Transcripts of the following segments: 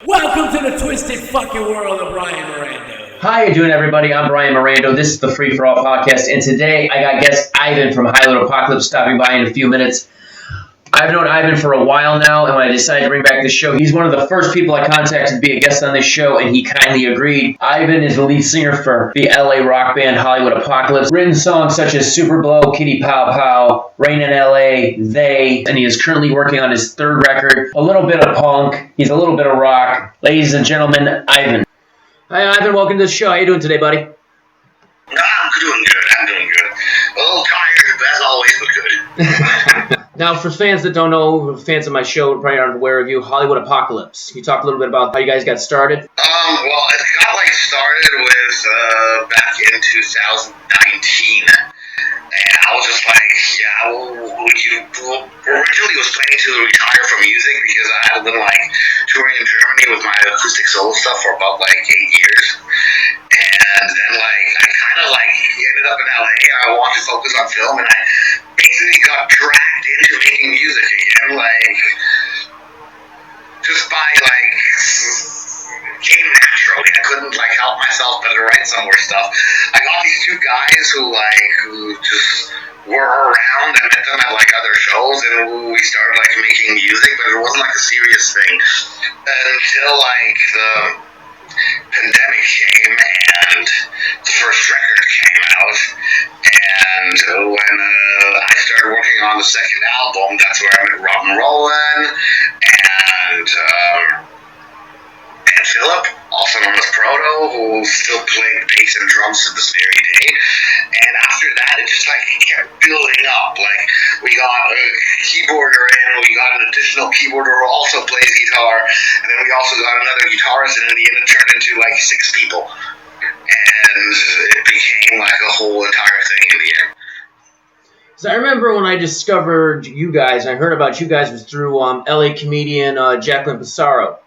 Welcome to the twisted fucking world of Brian Mirando. How you doing, everybody? I'm Brian Mirando. This is the Free For All podcast, and today I got guest Ivan from Highlight Apocalypse stopping by in a few minutes. I've known Ivan for a while now, and when I decided to bring back the show, he's one of the first people I contacted to be a guest on this show, and he kindly agreed. Ivan is the lead singer for the LA rock band Hollywood Apocalypse. Written songs such as Super Blow, Kitty Pow Pow, Rain in LA, They, and he is currently working on his third record. A little bit of punk, he's a little bit of rock. Ladies and gentlemen, Ivan. Hi, Ivan. Welcome to the show. How you doing today, buddy? I'm doing good. A little tired, as always, but good. Now, for fans that don't know, fans of my show probably aren't aware of you, Hollywood Apocalypse. Can you talk a little bit about how you guys got started? Well, it got started with back in 2019. And I was just originally was planning to retire from music because I had been touring in Germany with my acoustic solo stuff for about 8 years. And then I kind of ended up in LA and I wanted to focus on film and I basically got dragged into making music again, just by came naturally. I couldn't help myself but to write some more stuff. I got these two guys who just were around. I met them at other shows and we started making music, but it wasn't a serious thing until the pandemic came and the first record came out. And when I started working on the second album, that's where I met Rob and Roland and Philip, also known as Proto, who still played bass and drums to this very day. And after that, it just kept building up. We got a keyboarder in, we got an additional keyboarder who also plays guitar, and then we also got another guitarist, and in the end it turned into 6 people. And it became a whole entire thing in the end. So I remember when I discovered you guys, I heard about you guys was through LA comedian Jacqueline Pissarro.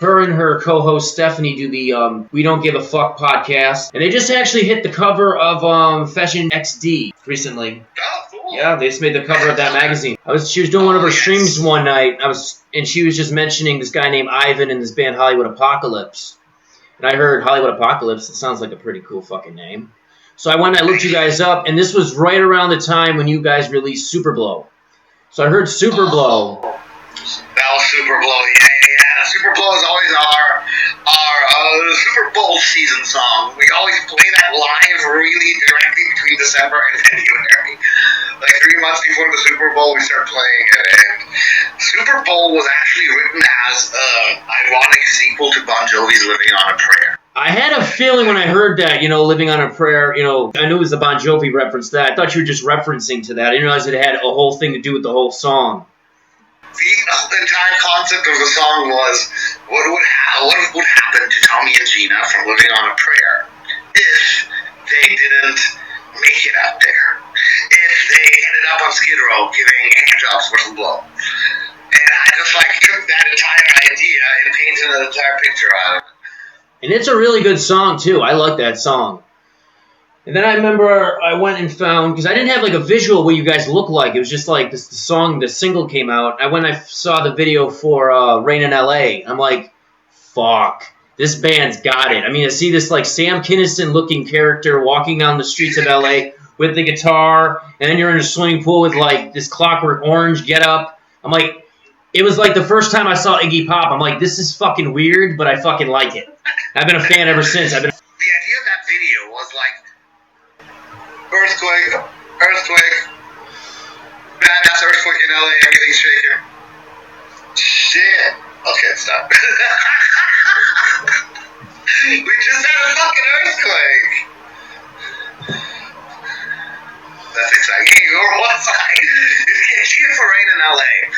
Her and her co-host Stephanie do the We Don't Give a Fuck podcast, and they just actually hit the cover of Fashion XD recently. Oh, cool. Yeah, they just made the cover of that magazine. She was doing one of her streams one night, and she was just mentioning this guy named Ivan and this band Hollywood Apocalypse. And I heard Hollywood Apocalypse. It sounds like a pretty cool fucking name. So I went and I looked you guys up, and this was right around the time when you guys released Super Blow. So I heard Super Blow. That was Super Blow, yeah. Super Blow is always our Super Bowl season song. We always play that live really directly between December and January. 3 months before the Super Bowl, we start playing it. And Super Bowl was actually written as an ironic sequel to Bon Jovi's Living on a Prayer. I had a feeling when I heard that, Living on a Prayer, I knew it was the Bon Jovi reference to that. I thought you were just referencing to that. I didn't realize it had a whole thing to do with the whole song. The entire concept of the song was what would happen to Tommy and Gina from Living on a Prayer if they didn't make it out there, if they ended up on Skid Row giving handjobs for some blow. And I just took that entire idea and painted an entire picture out of it. And it's a really good song too. I like that song. And then I remember I went and found, because I didn't have a visual what you guys look like. It was just the song, the single came out. I saw the video for Rain in LA. I'm like, fuck, this band's got it. I mean, I see this Sam Kinison looking character walking down the streets of LA with the guitar, and then you're in a swimming pool with this Clockwork Orange get up. I'm like, it was the first time I saw Iggy Pop. I'm like, this is fucking weird, but I fucking like it. I've been a fan ever since. The idea of that video was earthquake, badass earthquake in LA, everything's shaking. Shit. Okay, stop. We just had a fucking earthquake. That's exciting. Or what's it's here for Rain in LA.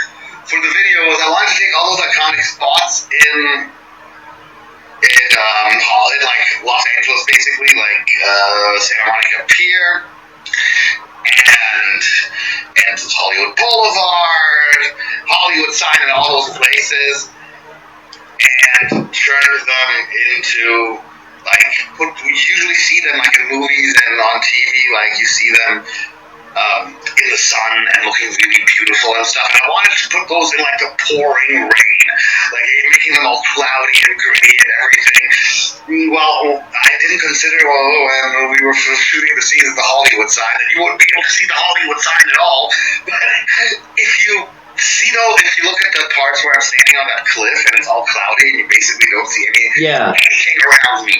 For the video was I wanted to take all those iconic spots in Los Angeles, basically, Santa Monica Pier and Hollywood Boulevard, Hollywood Sign, and all those places, and turn them into you usually see them in movies and on TV, you see them in the sun and looking really beautiful and stuff. And I wanted to put those in like the pouring rain, like make making them all cloudy and gritty and everything. Well, I didn't consider when we were shooting the scenes at the Hollywood sign that you wouldn't be able to see the Hollywood sign at all. But if you see though, if you look at the parts where I'm standing on that cliff and it's all cloudy and you basically don't see anything around me,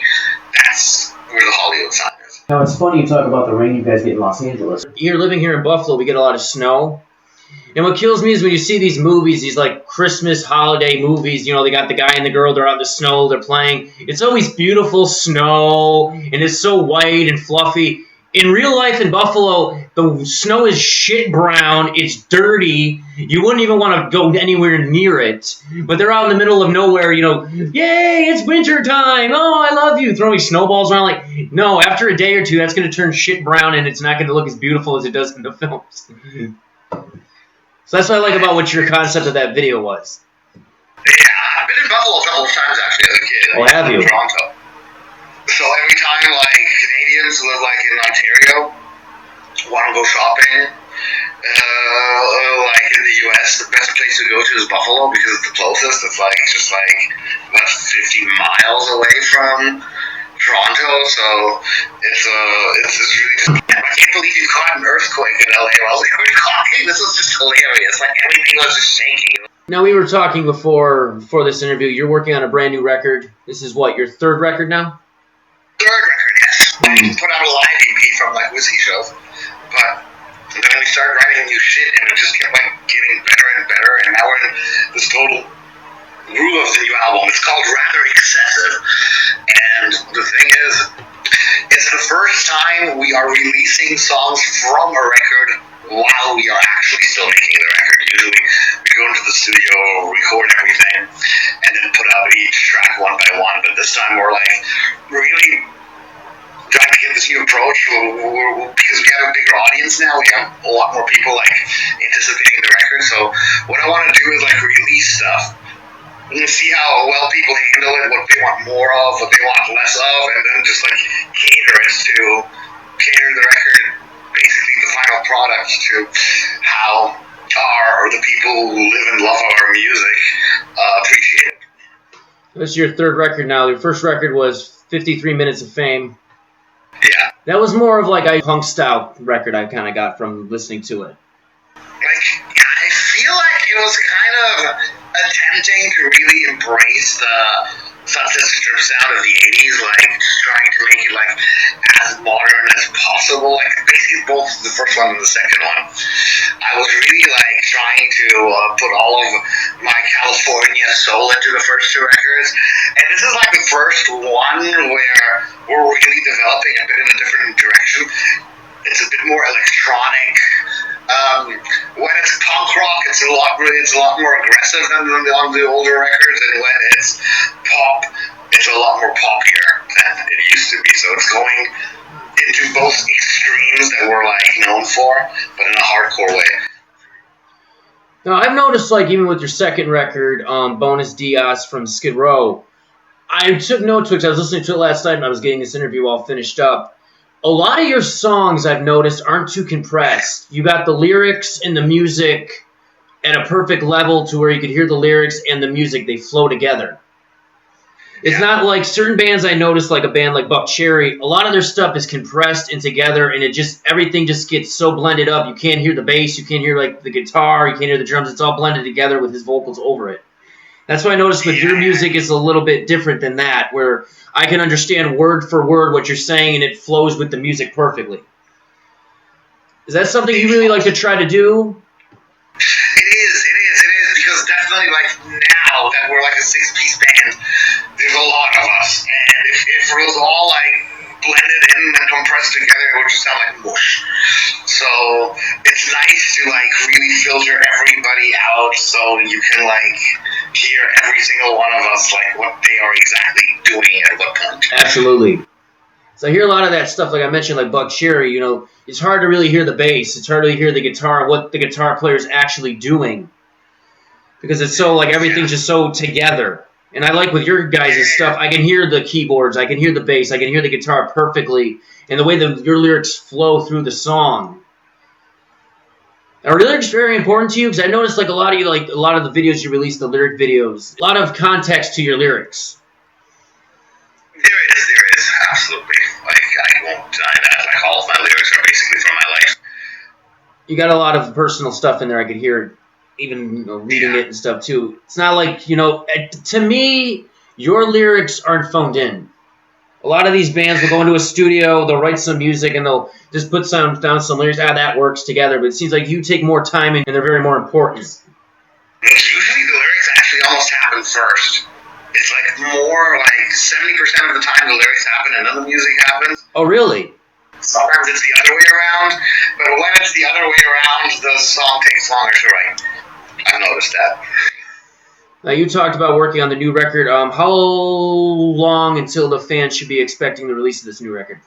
that's where the Hollywood sign is. Now it's funny you talk about the rain you guys get in Los Angeles. You're living here in Buffalo, we get a lot of snow. And what kills me is when you see these movies, these like Christmas holiday movies, you know, they got the guy and the girl, they're out in the snow, they're playing. It's always beautiful snow, and it's so white and fluffy. In real life in Buffalo, the snow is shit brown, it's dirty, you wouldn't even want to go anywhere near it. But they're out in the middle of nowhere, you know, yay, it's winter time, oh, I love you, throwing snowballs around. Like, no, after a day or two, that's going to turn shit brown, and it's not going to look as beautiful as it does in the films. So that's what I like about what your concept of that video was. Yeah, I've been in Buffalo a couple of times actually as a kid. Oh, have you? Toronto. So every time like Canadians who live like in Ontario want to go shopping, like in the U.S., the best place to go to is Buffalo because it's the closest. It's like just like about 50 miles away from Toronto, so it's really just, I can't believe you caught an earthquake in LA while we were talking. This was just hilarious. Like everything was just shaking. Now we were talking before this interview. You're working on a brand new record. This is what, your third record now? Third record, yes. I put out a live EP from like whiskey shows, but then we started writing new shit, and it just kept like getting better and better. And now we're in this total groove of the new album. It's called Rather Excessive, and the thing is, it's the first time we are releasing songs from a record while we are actually still making the record. Usually we go into the studio, record everything, and then put out each track one by one, but this time we're like really trying to get this new approach because we have a bigger audience now. We have a lot more people like anticipating the record, so what I want to do is like release stuff and see how well people handle it, what they want more of, what they want less of, and then just like cater the record, basically the final product to how the people who live and love our music appreciate it. This is your third record now. Your first record was 53 Minutes of Fame. Yeah. That was more of like a punk style record I kind of got from listening to it. Like, I feel like it was kind of attempting to really embrace the Sunset Strip sound of the 80s, like trying to make it like as modern as possible, like basically both the first one and the second one. I was really like trying to put all of my California soul into the first two records, and this is like the first one where we're really developing a bit in a different direction. It's a bit more electronic. When it's punk rock, it's a lot more aggressive than on the older records, and when it's pop, it's a lot more poppier than it used to be. So it's going into both extremes that we're like known for, but in a hardcore way. Now I've noticed, like even with your second record, Bonus Diaz from Skid Row, I took note to it because I was listening to it last night and I was getting this interview all finished up. A lot of your songs, I've noticed, aren't too compressed. You got the lyrics and the music at a perfect level to where you could hear the lyrics and the music. They flow together. It's not like certain bands I noticed, like a band like Buck Cherry, a lot of their stuff is compressed and together, and everything just gets so blended up. You can't hear the bass, you can't hear like the guitar, you can't hear the drums. It's all blended together with his vocals over it. That's what I noticed with your music is a little bit different than that, where I can understand word for word what you're saying and it flows with the music perfectly. Is that something you really like to try to do? It is, because definitely like now that we're like a 6-piece band, there's a lot of us, and if it was all like blended in and compressed together, it would just sound like mush. So it's nice to like really filter everybody out so you can like hear every single one of us, like what they are exactly doing at what point. Absolutely. So I hear a lot of that stuff, like I mentioned, like Buck Cherry, you know, it's hard to really hear the bass. It's hard to hear the guitar, what the guitar player is actually doing. Because it's so, like, everything's just so together. And I like with your guys' stuff, I can hear the keyboards, I can hear the bass, I can hear the guitar perfectly, and the way your lyrics flow through the song. Are lyrics very important to you? Because I noticed like a lot of the videos you release, the lyric videos, a lot of context to your lyrics. There is, absolutely. Like, I won't deny that. Like, all of my lyrics are basically from my life. You got a lot of personal stuff in there. I could hear, even reading it and stuff too. It's not like, to me, your lyrics aren't phoned in. A lot of these bands will go into a studio, they'll write some music, and they'll just put down some lyrics. That works together. But it seems like you take more time, and they're very more important. Usually the lyrics actually almost happen first. It's like more like 70% of the time the lyrics happen and then the music happens. Oh, really? Sometimes it's the other way around, but when it's the other way around, the song takes longer to write. I've noticed that. Now, you talked about working on the new record. How long until the fans should be expecting the release of this new record?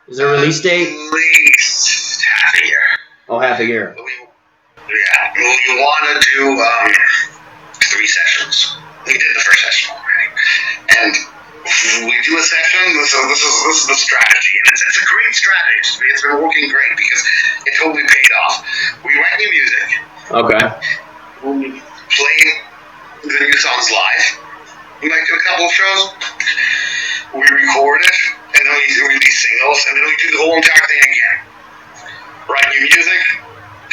Is there a release date? At least half a year. Oh, half a year. We want to do 3 sessions. We did the first session already, and we do a session. So this is the strategy, and it's a great strategy. It's been working great because it totally paid off. We write new music. Okay. We play the new songs live. We might do a couple of shows. We record it, and then we release singles, and then we do the whole entire thing again. Write new music,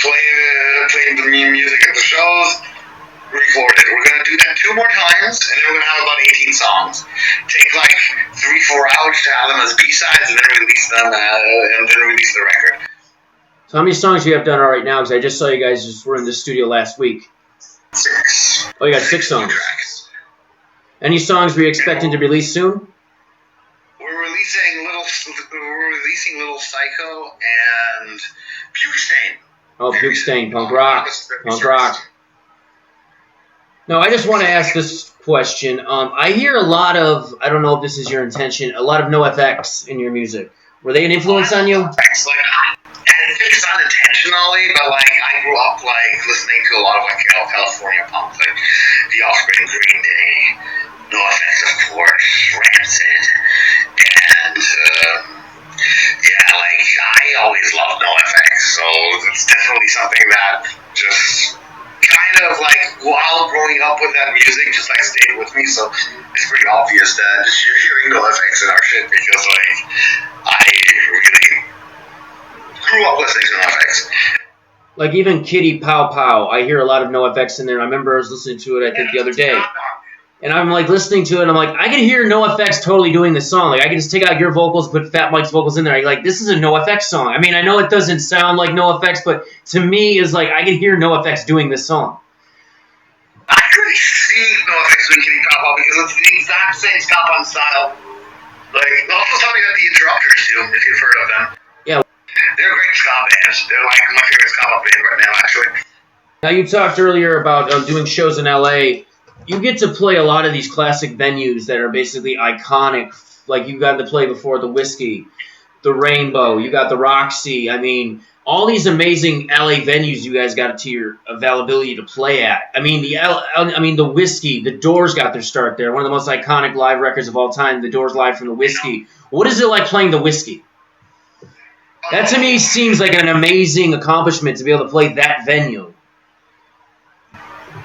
play the new music at the shows. Record it. We're going to do that 2 more times, and then we're going to have about 18 songs. Take like 3-4 hours to have them as B-sides, and then release them, and then release the record. So how many songs do you have done right now? Because I just saw you guys just were in the studio last week. 6. Oh, you got 6 songs. Tracks. Any songs were you expecting to release soon? We're releasing Little Psycho and Puke Stain. Oh, Puke Stain, punk rock. No, I just want to ask this question. I hear a lot of, I don't know if this is your intention, a lot of NoFX in your music. Were they an influence on you? It's unintentionally, but like I grew up like listening to a lot of like California punk, like The Offspring, Green Day, NoFX, of course, Rancid, and like I always loved NoFX, so it's definitely something that just kind of like while growing up with that music just like stayed with me, so it's pretty obvious that just you're hearing NoFX in our shit because like I really grew up listening to NoFX. Like even Kitty Pow Pow, I hear a lot of NoFX in there. I remember I was listening to it, I think, the other day. And I'm like listening to it, and I'm like, I can hear NoFX totally doing this song. Like I can just take out your vocals, put Fat Mike's vocals in there. I'm like, this is a NoFX song. I mean, I know it doesn't sound like NoFX, but to me, is like I can hear NoFX doing this song. I could see NoFX doing Kitty Pow Pow because it's the exact same ska punk style. Like also something that the Interrupters do, if you've heard of them. Yeah. They're a great ska bands. They're like my favorite ska punk band right now, actually. Now you talked earlier about doing shows in LA. You get to play a lot of these classic venues that are basically iconic. Like you got to play before the Whiskey, the Rainbow, you got the Roxy. I mean, all these amazing LA venues you guys got to your availability to play at. I mean, the Whiskey, the Doors got their start there. One of the most iconic live records of all time, the Doors live from the Whiskey. What is it like playing the Whiskey? That to me seems like an amazing accomplishment to be able to play that venue.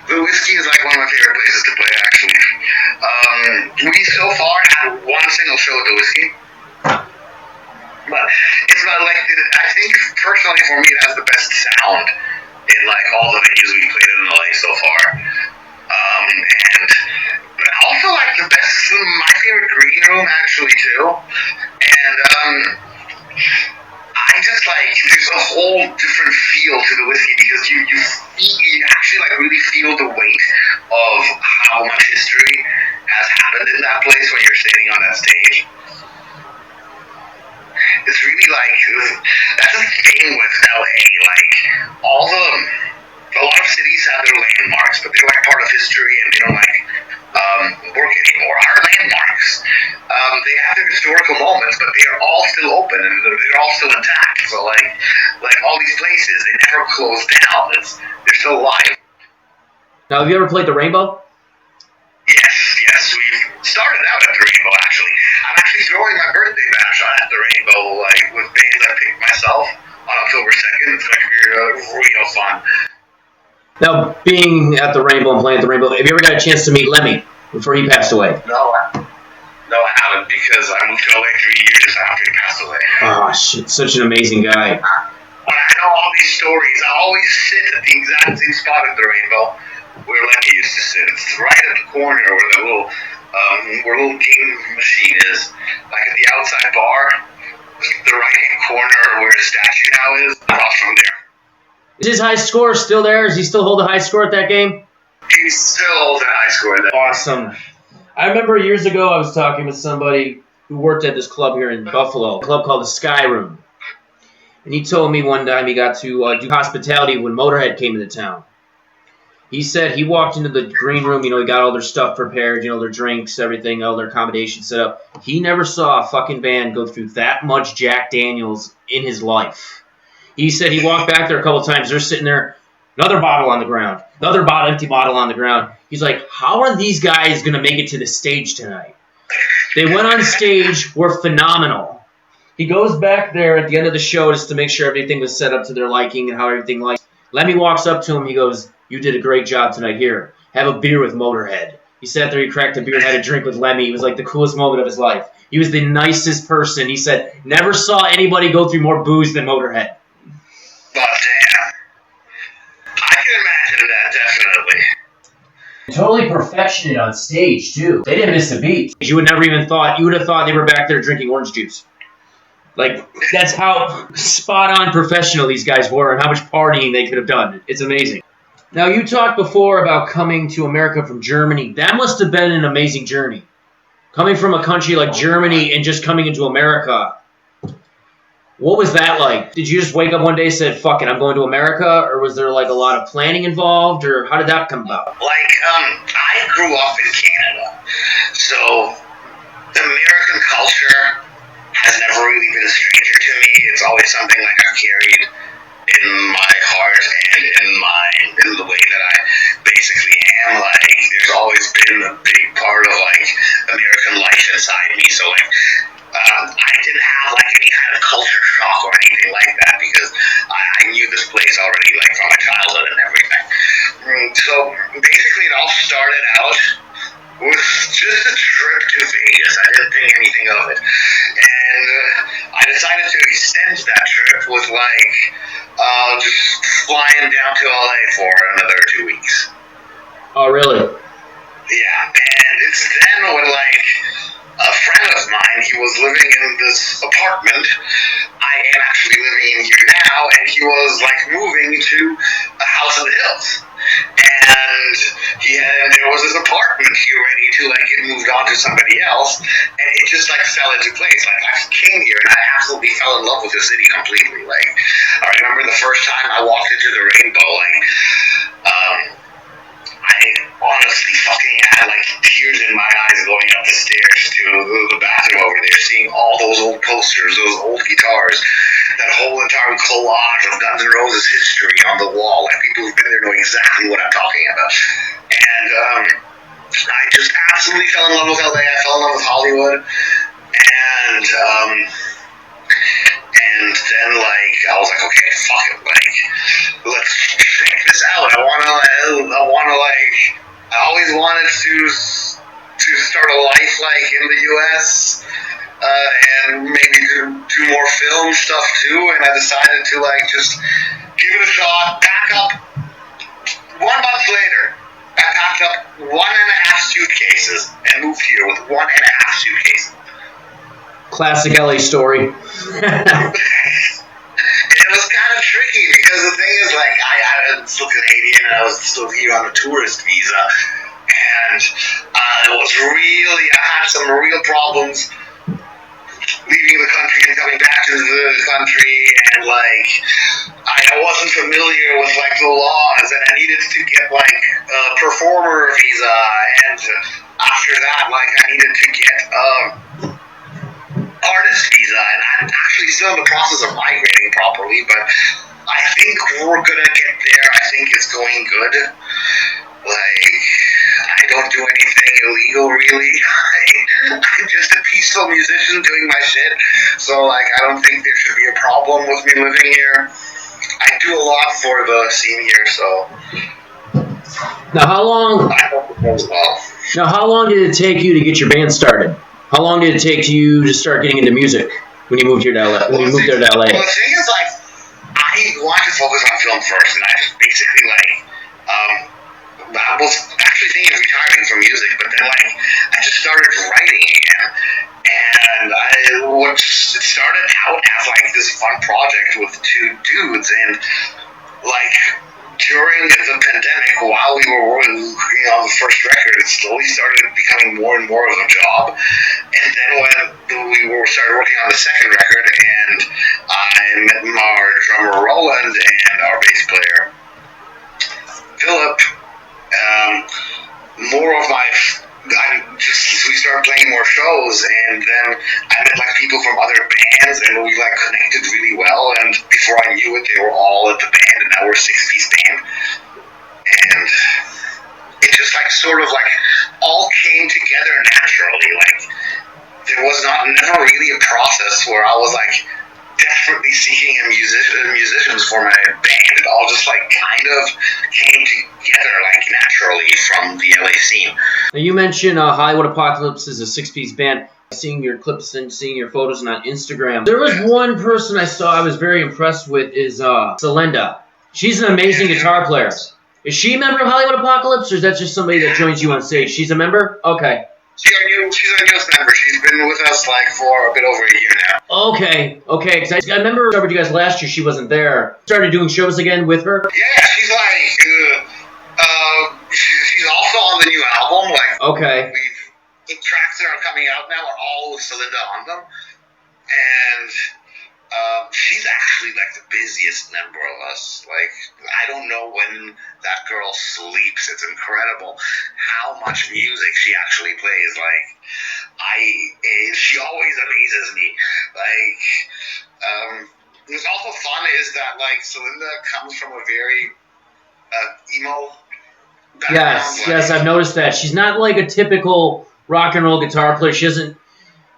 The Whiskey is like one of my favorite places to play, actually. We so far had 1 single show at the Whiskey. But it's not like, I think personally for me it has the best sound in like all the venues we played in LA so far. And also like the best, my favorite green room actually too. And I just like, there's a whole different feel to the Whiskey because you actually like really feel the weight of how much history has happened in that place when you're standing on that stage. It's really like, that's the thing with LA, like a lot of cities have their landmarks, but they're like part of history and they don't like work anymore. Our landmarks, they have their historical moments, but they are all still open and they're all still intact. So like all these places, they never close down. They're still alive. Now, have you ever played the Rainbow? Yes, we started out at the Rainbow, actually. I'm actually throwing my birthday bash on at the Rainbow, like, with bands I picked myself. on October 2nd. It's going to be real fun. Now, being at the Rainbow and playing at the Rainbow, have you ever got a chance to meet Lemmy before he passed away? No, I haven't, because I moved to LA 3 years after he passed away. Oh, shit, such an amazing guy. When I know all these stories, I always sit at the exact same spot at the Rainbow where Lemmy used to sit. It's right at the corner where the little game machine is, like at the outside bar, the right-hand corner where the statue now is, across from there. Is his high score still there? Does he still hold a high score at that game? He still holds a high score there. Awesome. I remember years ago I was talking with somebody who worked at this club here in Buffalo, a club called the Sky Room. And he told me one time he got to do hospitality when Motorhead came into town. He said he walked into the green room, he got all their stuff prepared, their drinks, everything, all their accommodation set up. He never saw a fucking band go through that much Jack Daniels in his life. He said he walked back there a couple times, they're sitting there, another bottle on the ground, another empty bottle on the ground. He's like, how are these guys going to make it to the stage tonight? They went on stage, were phenomenal. He goes back there at the end of the show just to make sure everything was set up to their liking and how everything liked. Lemmy walks up to him, he goes, you did a great job tonight. Here, have a beer with Motorhead. He sat there, he cracked a beer and had a drink with Lemmy. It was like the coolest moment of his life. He was the nicest person. He said, never saw anybody go through more booze than Motorhead. But damn, I can imagine that, definitely. Totally perfectionate on stage, too. They didn't miss a beat. You would have thought they were back there drinking orange juice. Like, that's how spot-on professional these guys were and how much partying they could have done. It's amazing. Now, you talked before about coming to America from Germany. That must have been an amazing journey. Coming from a country like Germany and just coming into America. What was that like? Did you just wake up one day and said, fuck it, I'm going to America? Or was there like a lot of planning involved? Or how did that come about? I grew up in Canada. So, the American culture has never really been a stranger to me. It's always something like I've carried in my heart and in the way that I basically am. Like, there's always been a big part of American life inside me. So I didn't have any kind of culture shock or anything like that because I knew this place already from my childhood and everything. So basically, it all started out with just a trip to Vegas. I didn't think anything of it. And I decided to extend that trip with just flying down to LA for another 2 weeks. Oh, really? Yeah, and it's then when a friend of mine, he was living in this apartment. I am actually living in here now, and he was moving to a house in the hills. And there was this apartment here ready to get moved on to somebody else, and it just fell into place. I came here and I absolutely fell in love with the city completely. I remember the first time I walked into the Rainbow, I honestly fucking had tears in my eyes going up the stairs to the bathroom over there, seeing all those old posters, those old guitars, that whole entire collage of Guns N' Roses history on the wall. People who've been there know exactly what I'm talking about. And I just absolutely fell in love with LA. I fell in love with Hollywood. And then I was like, okay, fuck it, let's check this out. I always wanted to start a life in the U.S. And maybe do more film stuff too. And I decided to just give it a shot. Pack up. 1 month later, I packed up 1.5 suitcases and moved here with 1.5 suitcases. Classic LA story. It was kind of tricky because the thing is, I was still Canadian and I was still here on a tourist visa, and I had some real problems leaving the country and coming back to the country, and I wasn't familiar with the laws, and I needed to get a performer visa, and after that I needed to get artist visa, and I'm actually still in the process of migrating properly, but I think we're gonna get there. I think it's going good. I don't do anything illegal, really. I'm just a peaceful musician doing my shit. So, like, I don't think there should be a problem with me living here. I do a lot for the scene here, so. Now, how long? I hope it goes well. Now, how long did it take you to get your band started? How long did it take you to start getting into music when you moved here to LA? When you moved there to LA? Well, the thing is, like, I wanted to focus on film first, and I basically, like, I was actually thinking of retiring from music, but then, like, I just started writing again, and it started out as, like, this fun project with two dudes, and, like, during the pandemic, while we were working on the first record, it slowly started becoming more and more of a job. And then when we started working on the second record, and I met our drummer Roland and our bass player Philip, we started playing more shows, and then I met like people from other bands, and we like connected really well. And before I knew it, they were all at the band, and now we're a 6-piece band. And it just like sort of like all came together naturally. Like there was never really a process where I was like desperately seeking musicians for my band. It all just like kind of came together like naturally from the LA scene. Now, you mentioned Hollywood Apocalypse is a 6-piece band. Seeing your clips and seeing your photos on Instagram. There was one person I saw I was very impressed with is Celinda. She's an amazing guitar player. Is she a member of Hollywood Apocalypse, or is that just somebody that joins you on stage? She's a member? Okay. She's our newest member. She's been with us like for a bit over a year now. Okay. Because I remember I covered you guys last year. She wasn't there. Started doing shows again with her. Yeah, she's like, she's also on the new album. Like, okay. The tracks that are coming out now are all with Celinda on them, and she's actually like the busiest member of us. Like, I don't know when that girl sleeps. It's incredible how much music she actually plays. Like, she always amazes me. Like, what's also fun is that like Celinda comes from a very emo background. Yes, I've noticed that. She's not like a typical rock and roll guitar player. She doesn't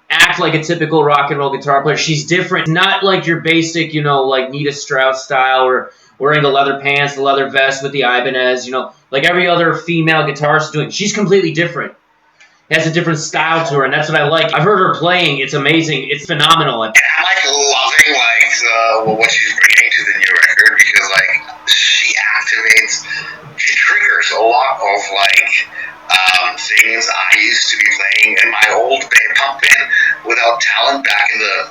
act like a typical rock and roll guitar player. She's different. Not like your basic, like Nita Strauss style, or wearing the leather pants, the leather vest with the Ibanez, like every other female guitarist is doing. She's completely different. Has a different style to her, and that's what I like. I've heard her playing. It's amazing. It's phenomenal. And I'm like loving like what she's bringing to the new record, because like she triggers a lot of like things I used to be playing in my old punk band Without Talent back in the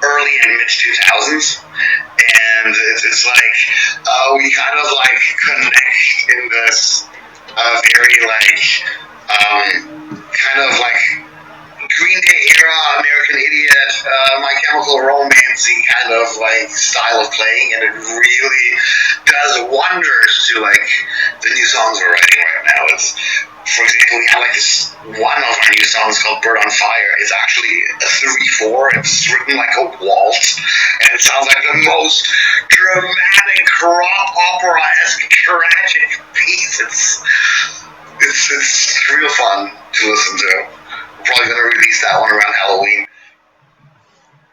early and mid 2000s, and it's like we kind of like connect in this very like kind of like Green Day era, American Idiot, My Chemical Romance-y kind of like style of playing, and it really does wonders to like the new songs we're writing right now. It's, for example, we have like this one of our new songs called Bird on Fire. It's actually a 3/4. It's written like a waltz, and it sounds like the most dramatic rock opera-esque tragic piece. It's real fun to listen to. We're probably going to release that one around Halloween.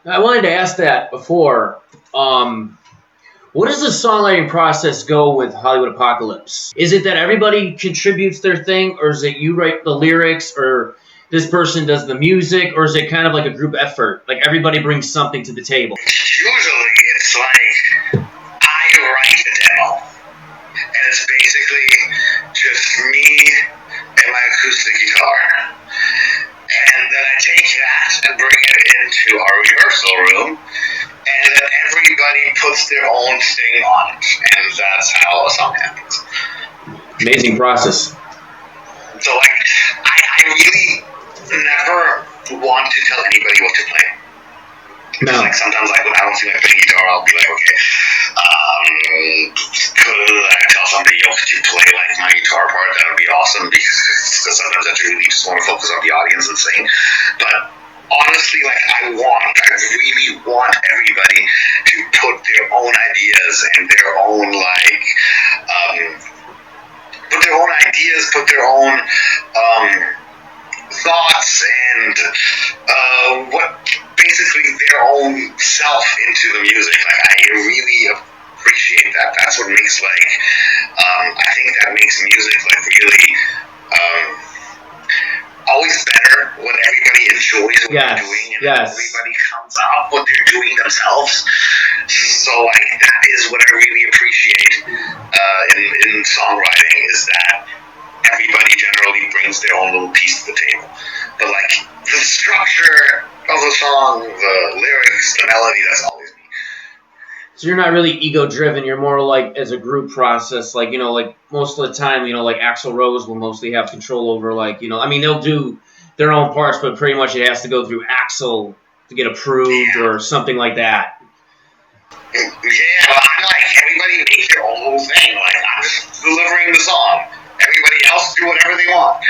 I wanted to ask that before. What does the songwriting process go with Hollywood Apocalypse? Is it that everybody contributes their thing, or is it you write the lyrics, or this person does the music, or is it kind of like a group effort? Like everybody brings something to the table? Usually it's like I write a demo, and it's basically just me and my acoustic guitar. And then I take that and bring it into our rehearsal room, and then everybody puts their own thing on it, and that's how a song happens. Amazing process. So, like, I really never want to tell anybody what to play. No. Like, sometimes, like, when I don't feel like playing guitar, I'll be like, okay, I tell somebody, yo, could you play, like, my guitar part? That would be awesome, because sometimes I really just want to focus on the audience and sing. But honestly, like, I really want everybody to put their own ideas and their own, like, put their own thoughts and what basically their own self into the music. Like, I really appreciate that. That's what makes I think that makes music really always better when everybody enjoys what they're doing and everybody comes up what they're doing themselves. So that is what I really appreciate in songwriting, is that everybody generally brings their own little piece to the table. But the structure of the song, the lyrics, the melody, that's always me. So you're not really ego-driven. You're more as a group process. Most of the time, Axl Rose will mostly have control over, they'll do their own parts, but pretty much it has to go through Axl to get approved or something like that. Yeah, I'm everybody make their own little thing. I'm just delivering the song. Everybody else do whatever they want.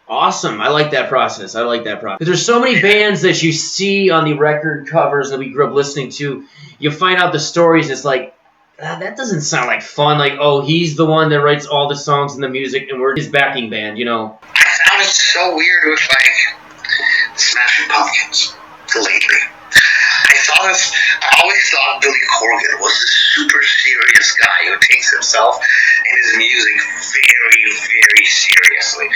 Awesome. I like that process. There's so many bands that you see on the record covers that we grew up listening to. You find out the stories. It's that doesn't sound like fun. He's the one that writes all the songs and the music, and we're his backing band, I found it so weird with Smashing Pumpkins lately. I always thought Billy Corgan was this super serious guy who takes himself and his music very, very seriously.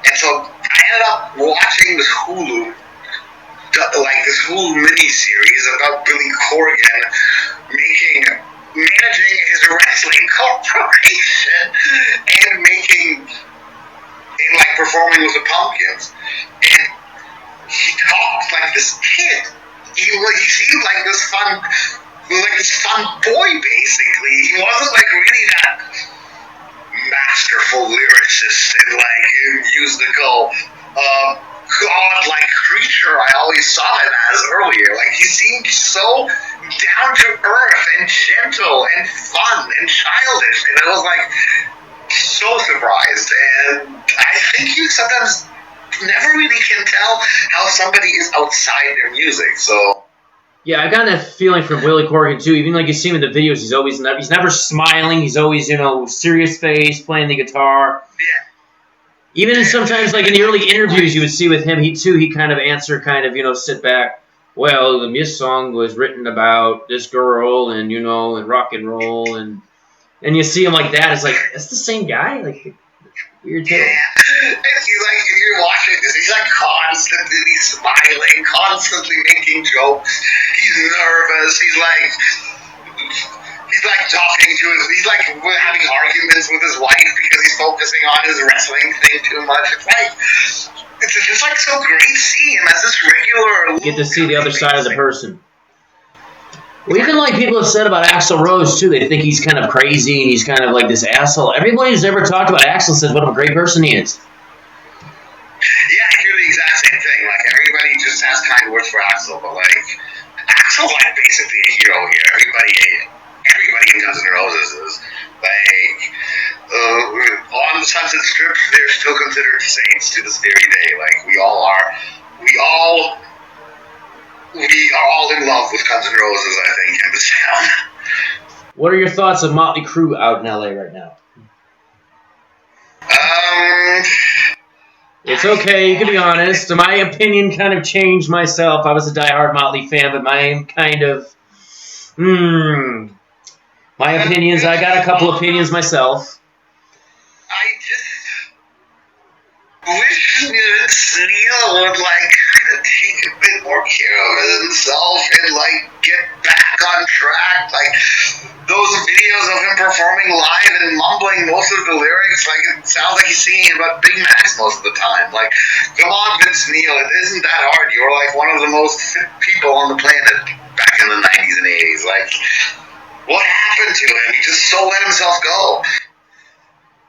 And so I ended up watching this Hulu mini-series about Billy Corgan managing his wrestling corporation and performing with the Pumpkins. And he talked like this kid. He seemed like this fun boy, basically. He wasn't really that masterful lyricist and used to go god-like creature I always saw him as earlier. He seemed so down to earth and gentle and fun and childish, and I was so surprised. And I think you sometimes never really can tell how somebody is outside their music. So yeah, I got that feeling from Billy Corgan too. Even you see him in the videos, he's never smiling. He's always serious face, playing the guitar. Yeah. Even sometimes in the early interviews you would see with him, he kind of answer, sit back. Well, this song was written about this girl and and rock and roll, and you see him like that. It's that's the same guy. Weird too. Yeah. If you're watching this, he's constantly smiling, constantly making jokes. He's nervous. He's talking to he's having arguments with his wife because he's focusing on his wrestling thing too much. It's just so great seeing him as this regular. You get to see the other side of the person. Well, even people have said about Axl Rose too, they think he's kind of crazy and he's kind of this asshole. Everybody who's ever talked about Axl says what a great person he is. Yeah, I hear the exact same thing. Everybody just has kind words for Axl, but Axl's basically a hero here. Everybody in Guns N' Roses is on the Sunset Strip. They're still considered saints to this very day. We all are. We are all in love with Guns N' Roses, I think, in this town. What are your thoughts of Motley Crue out in LA right now? It's okay, you can be honest. My opinion kind of changed myself. I was a diehard Motley fan, but my opinions, I got a couple opinions myself. I just wish Neil would take a bit more care of himself and get back on track. Those videos of him performing live and mumbling most of the lyrics, it sounds like he's singing about Big Macs most of the time. Come on, Vince Neil, it isn't that hard. You're one of the most fit people on the planet back in the 90s and 80s. What happened to him? He just so let himself go.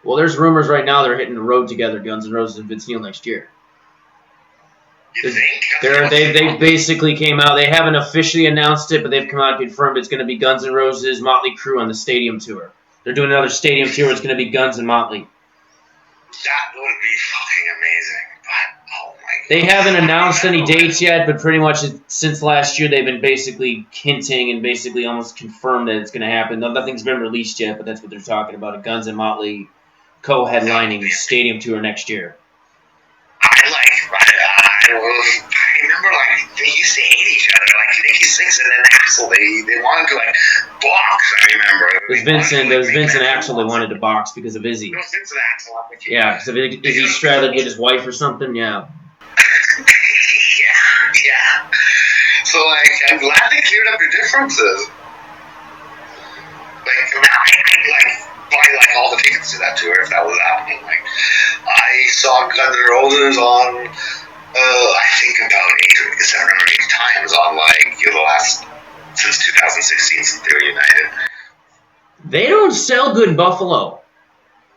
Well, there's rumors right now they're hitting the road together, Guns N' Roses and Vince Neil next year. You think? They basically came out. They haven't officially announced it, but they've come out and confirmed it's going to be Guns N' Roses, Motley Crue on the stadium tour. They're doing another stadium tour. It's going to be Guns and Motley. That would be fucking amazing. But, oh my God. They haven't announced any dates yet, but pretty much since last year they've been basically hinting and basically almost confirmed that it's going to happen. Nothing's been released yet, but that's what they're talking about. A Guns and Motley co-headlining stadium tour next year. I I remember, like, they used to hate each other. Like, Nikki Sixx and then Axl, they wanted to, like, box, I remember. It was Vince and Axl they wanted to box because of Izzy. It was Vince and Axl, I'm with you. Yeah, because of Izzy Stradlin hit his wife or something, yeah. yeah. So, like, I'm glad they cleared up your differences. Like, I buy, like, all the tickets to that tour if that was happening. Like, I saw Guns N' Roses on, I think about 7 or 8 times on, like, the last, since 2016, since they were united. They don't sell good in Buffalo.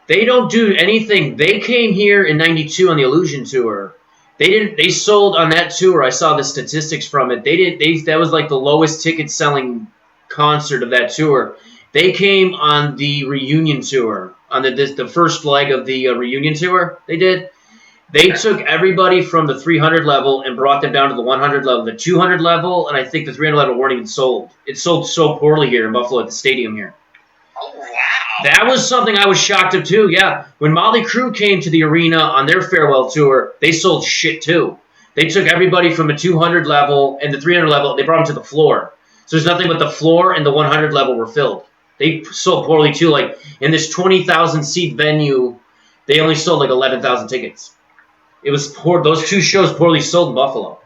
They don't do anything. They came here in '92 on the Illusion tour. They sold on that tour. I saw the statistics from it. That was like the lowest ticket selling concert of that tour. They came on the reunion tour, on the first leg of the reunion tour. They did. They took everybody from the 300 level and brought them down to the 100 level, the 200 level, and I think the 300 level weren't even sold. It sold so poorly here in Buffalo at the stadium here. Oh, wow. That was something I was shocked of too, yeah. When Motley Crue came to the arena on their farewell tour, they sold shit too. They took everybody from the 200 level and the 300 level, they brought them to the floor. So there's nothing but the floor and the 100 level were filled. They sold poorly too. Like, in this 20,000 seat venue, they only sold like 11,000 tickets. It was poor. Those two shows poorly sold in Buffalo.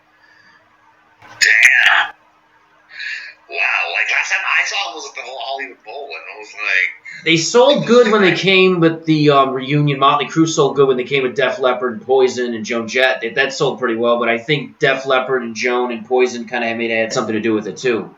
Damn. Wow, like last time I saw them was at the Hollywood Bowl, and I was like... They sold good when they came with the reunion. Motley Crue sold good when they came with Def Leppard and Poison and Joan Jett. That sold pretty well, but I think Def Leppard and Joan and Poison kind of had something to do with it too.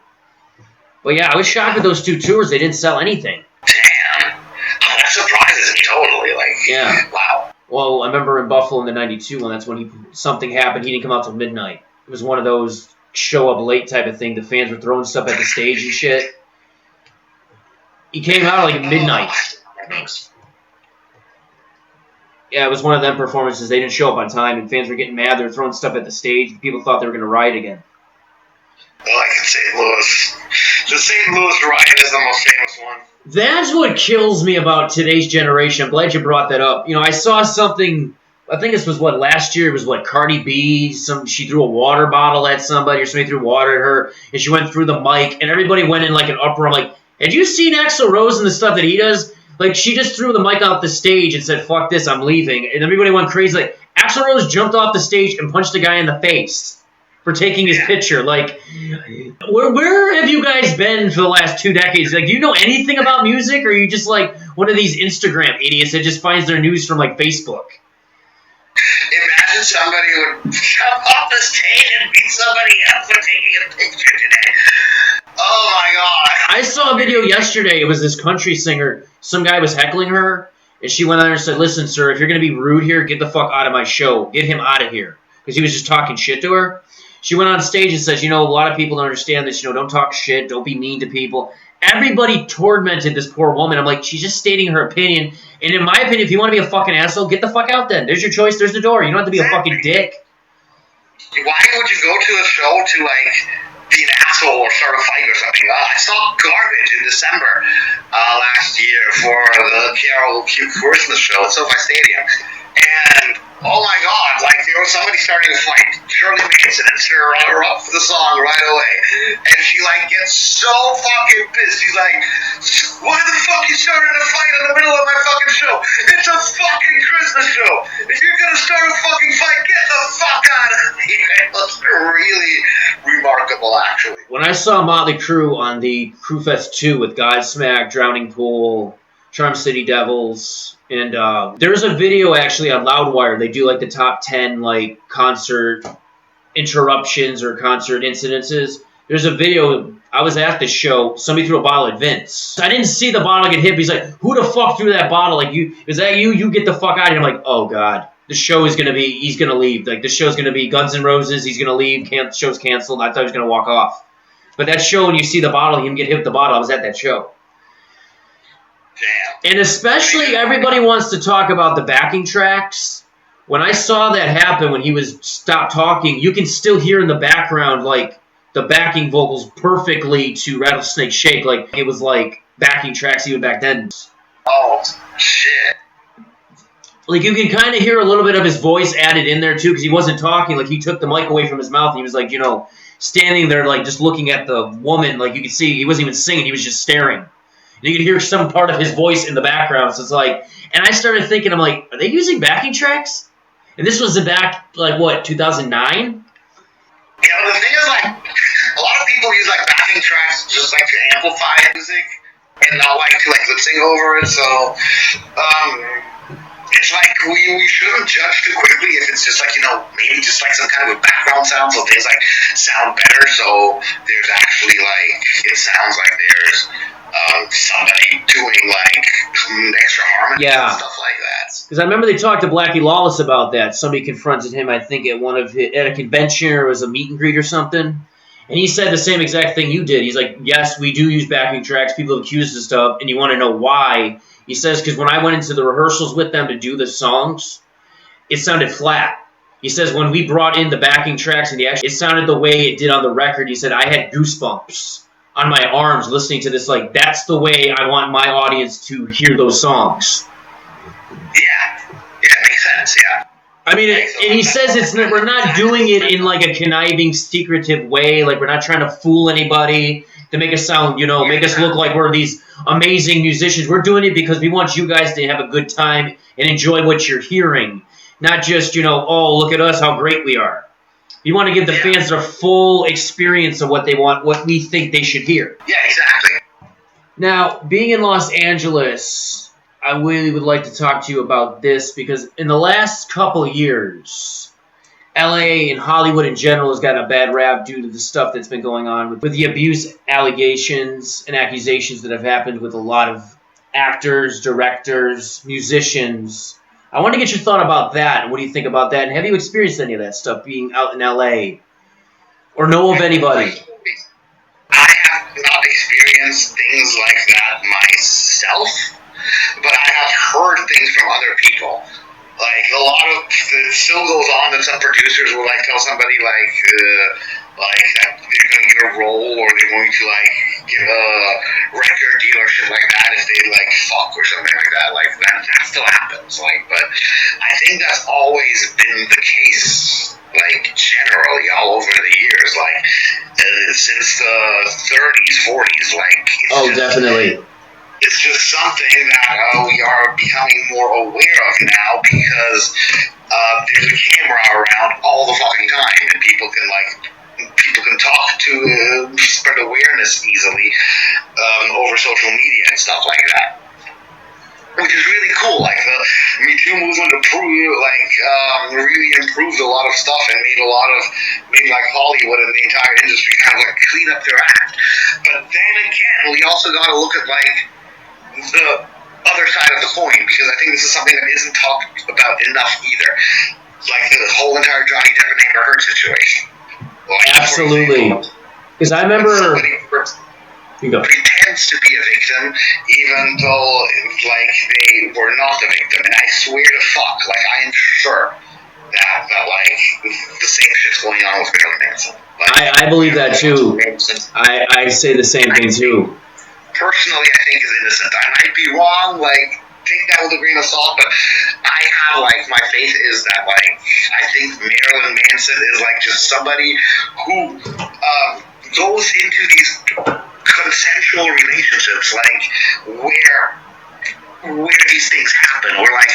But yeah, I was shocked with those two tours. They didn't sell anything. Damn. Oh, that surprises me totally. Like, yeah. Wow. Well, I remember in Buffalo in the '92 one, that's when something happened. He didn't come out till midnight. It was one of those show up late type of thing. The fans were throwing stuff at the stage and shit. He came out like at midnight. Yeah, it was one of them performances. They didn't show up on time, and fans were getting mad. They were throwing stuff at the stage. People thought they were going to riot again. Well, like in St. Louis. The St. Louis riot is the most famous one. That's what kills me about today's generation. I'm glad you brought that up. You know, I saw something, I think this was last year, it was Cardi B, she threw a water bottle at somebody, or somebody threw water at her, and she went through the mic, and everybody went in like an uproar. I'm like, have you seen Axl Rose and the stuff that he does? Like, she just threw the mic off the stage and said, fuck this, I'm leaving. And everybody went crazy. Like, Axl Rose jumped off the stage and punched a guy in the face for taking his picture. Like, where have you guys been for the last 2 decades? Like, do you know anything about music, or are you just like one of these Instagram idiots that just finds their news from like Facebook? Imagine somebody would jump off the stage and beat somebody up for taking a picture today. Oh my god. I saw a video yesterday. It was this country singer. Some guy was heckling her, and she went on there and said, listen, sir, if you're going to be rude here, get the fuck out of my show. Get him out of here. Because he was just talking shit to her. She went on stage and says, you know, a lot of people don't understand this. You know, don't talk shit. Don't be mean to people. Everybody tormented this poor woman. I'm like, she's just stating her opinion. And in my opinion, if you want to be a fucking asshole, get the fuck out then. There's your choice. There's the door. You don't have to be a fucking dick. Why would you go to a show to, like, be an asshole or start a fight or something? I saw Garbage in December last year for the Carol Q Christmas show at SoFi Stadium. And, oh my god, like, there was somebody starting to fight Shirley Manson and her up for the song right away. And she, like, gets so fucking pissed. She's like, why the fuck you starting a fight in the middle of my fucking show? It's a fucking Christmas show. If you're gonna start a fucking fight, get the fuck out of here. It was really remarkable, actually. When I saw Motley Crue on the Crue Fest 2 with Godsmack, Drowning Pool, Charm City Devils, and there's a video actually on Loudwire. They do like the top 10 like concert interruptions or concert incidences. There's a video. I was at this show. Somebody threw a bottle at Vince. I didn't see the bottle get hit, but he's like, who the fuck threw that bottle? Like, is that you? You get the fuck out of here. I'm like, oh god. The show is gonna be, he's gonna leave. Like, the show's gonna be Guns N' Roses, he's gonna leave, show's canceled. I thought he was gonna walk off. But that show, when you see the bottle, him get hit with the bottle, I was at that show. Damn. And especially everybody wants to talk about the backing tracks. When I saw that happen, when he was stopped talking, you can still hear in the background, like, the backing vocals perfectly to Rattlesnake Shake. Like, it was like backing tracks even back then. Oh, shit. like you can kind of hear a little bit of his voice added in there too, because he wasn't talking. Like he took the mic away from his mouth and he was like, standing there like just looking at the woman. Like you could see he wasn't even singing, he was just staring. And you could hear some part of his voice in the background. So it's like, and I started thinking, I'm like, are they using backing tracks? And this was back like what, 2009? Yeah, but the thing is, like, a lot of people use, like, backing tracks just, like, to amplify music and not, like, to, like, lip sync over it, so, it's like, we shouldn't judge too quickly if it's just, like, maybe just, like, some kind of a background sound so things, like, sound better, so there's actually, like, it sounds like there's, somebody doing, like, extra harmonies and stuff like that. Because I remember they talked to Blackie Lawless about that. Somebody confronted him, I think, at a convention or it was a meet and greet or something. And he said the same exact thing you did. He's like, yes, we do use backing tracks. People have accused us of, and you want to know why. He says, because when I went into the rehearsals with them to do the songs, it sounded flat. He says, when we brought in the backing tracks, and it sounded the way it did on the record. He said, I had goosebumps on my arms listening to this. Like, that's the way I want my audience to hear those songs. Yeah, it makes sense, yeah. I mean, and he says we're not doing it in like a conniving, secretive way. Like we're not trying to fool anybody to make us sound, make us look like we're these amazing musicians. We're doing it because we want you guys to have a good time and enjoy what you're hearing. Not just, oh, look at us, how great we are. We want to give the fans the full experience of what they want, what we think they should hear. Yeah, exactly. Now, being in Los Angeles, I really would like to talk to you about this because in the last couple of years, LA and Hollywood in general has gotten a bad rap due to the stuff that's been going on with the abuse allegations and accusations that have happened with a lot of actors, directors, musicians. I want to get your thought about that and what do you think about that? And have you experienced any of that stuff being out in LA or know of anybody? I have not experienced things like that myself. But I have heard things from other people. Like, a lot of it still goes on that some producers will, like, tell somebody, like that they're going to get a role or they're going to, like, get a record deal or shit like that if they, like, fuck or something like that. Like, that still happens. Like, but I think that's always been the case, like, generally all over the years. Like, since the 30s, 40s, like... Definitely. It's just something that we are becoming more aware of now because there's a camera around all the fucking time, and people can talk to spread awareness easily over social media and stuff like that, which is really cool. Like the Me Too movement really improved a lot of stuff and made like Hollywood and the entire industry kind of like clean up their act. But then again, we also got to look at like the other side of the coin, because I think this is something that isn't talked about enough either. Like the whole entire Johnny Depp and Amber Heard situation. Like, absolutely. Because I remember somebody pretends to be a victim, even though like they were not a victim. And I swear to fuck, like I am sure that like the same shit's going on with Marilyn Manson. Like, I believe that too. I say the same thing too. Personally, I think is innocent. I might be wrong, like, take that with a grain of salt, but I have, like, my faith is that, like, I think Marilyn Manson is, like, just somebody who goes into these consensual relationships, like, where these things happen, or, like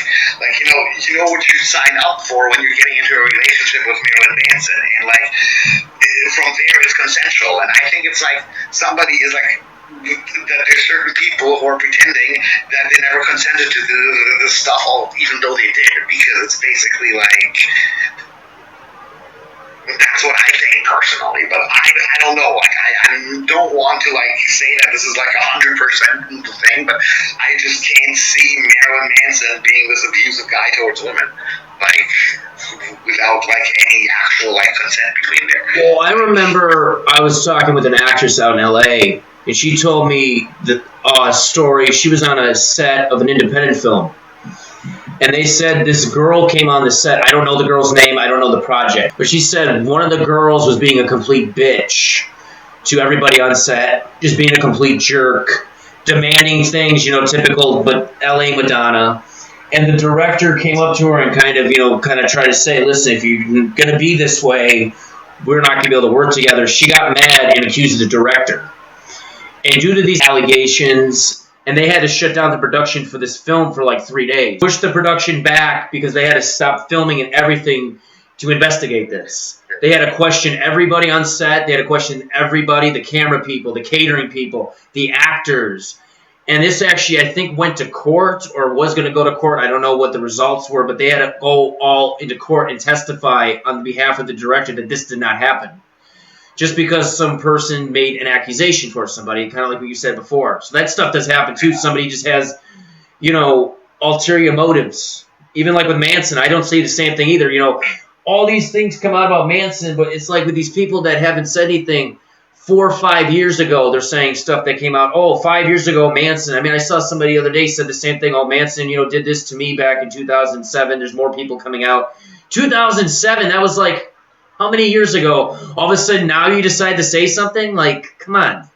you know what you sign up for when you're getting into a relationship with Marilyn Manson, and, like, from there it's consensual, and I think it's, like, somebody is, like, that there's certain people who are pretending that they never consented to the stuff, even though they did, because it's basically like, that's what I think personally, but I don't know, like, I don't want to, like, say that this is, like, 100% the thing, but I just can't see Marilyn Manson being this abusive guy towards women, like, without, like, any actual, like, consent between there. Well, I remember I was talking with an actress out in L.A., and she told me the story. She was on a set of an independent film. And they said this girl came on the set. I don't know the girl's name. I don't know the project. But she said one of the girls was being a complete bitch to everybody on set. Just being a complete jerk. Demanding things, typical but L.A. Madonna. And the director came up to her and kind of tried to say, listen, if you're going to be this way, we're not going to be able to work together. She got mad and accused the director. And due to these allegations, and they had to shut down the production for this film for like 3 days. Pushed the production back because they had to stop filming and everything to investigate this. They had to question everybody on set. They had to question everybody, the camera people, the catering people, the actors. And this actually, I think, went to court or was going to go to court. I don't know what the results were, but they had to go all into court and testify on behalf of the director that this did not happen. Just because some person made an accusation for somebody, kind of like what you said before. So that stuff does happen too. Somebody just has, ulterior motives. Even like with Manson, I don't say the same thing either. All these things come out about Manson, but it's like with these people that haven't said anything 4 or 5 years ago, they're saying stuff that came out, 5 years ago, Manson. I mean, I saw somebody the other day said the same thing, Manson, did this to me back in 2007. There's more people coming out. 2007, that was like, how many years ago? All of a sudden, now you decide to say something? Like, come on.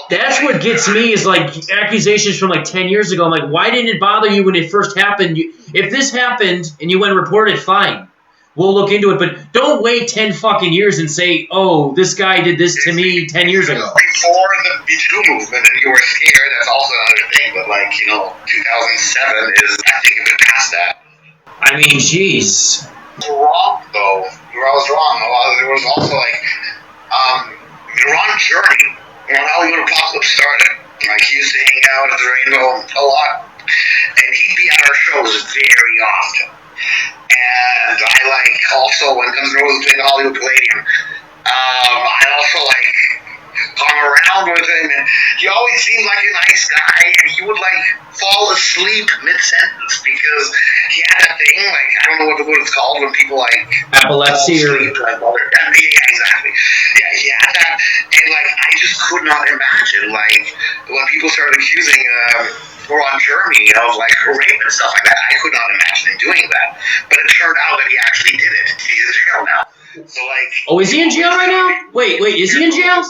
That's what gets me is like accusations from like 10 years ago. I'm like, why didn't it bother you when it first happened? If this happened and you went and reported it, fine. We'll look into it. But don't wait 10 fucking years and say, this guy did this to me 10 years ago. Before the Me Too movement and you were scared, that's also another thing. But 2007 is, I think, a bit past that. I mean, jeez. Wrong, though. I was wrong. There was also, Ron Jeremy, when Hollywood Apocalypse started, he used to hang out at the Rainbow a lot, and he'd be at our shows very often. And I, also, when Guns N' Roses played the Hollywood Palladium, I also, hung around with him, and he always seemed like a nice guy, and he would fall asleep mid-sentence because he had that thing, I don't know what it's called when people epilepsy fall asleep, yeah, exactly. Yeah, he had that, and I just could not imagine when people started accusing Ron Jeremy of rape and stuff like that. I could not imagine him doing that, but it turned out that he actually did it. He's in jail now. So is he in jail right now? Wait, is he in jail?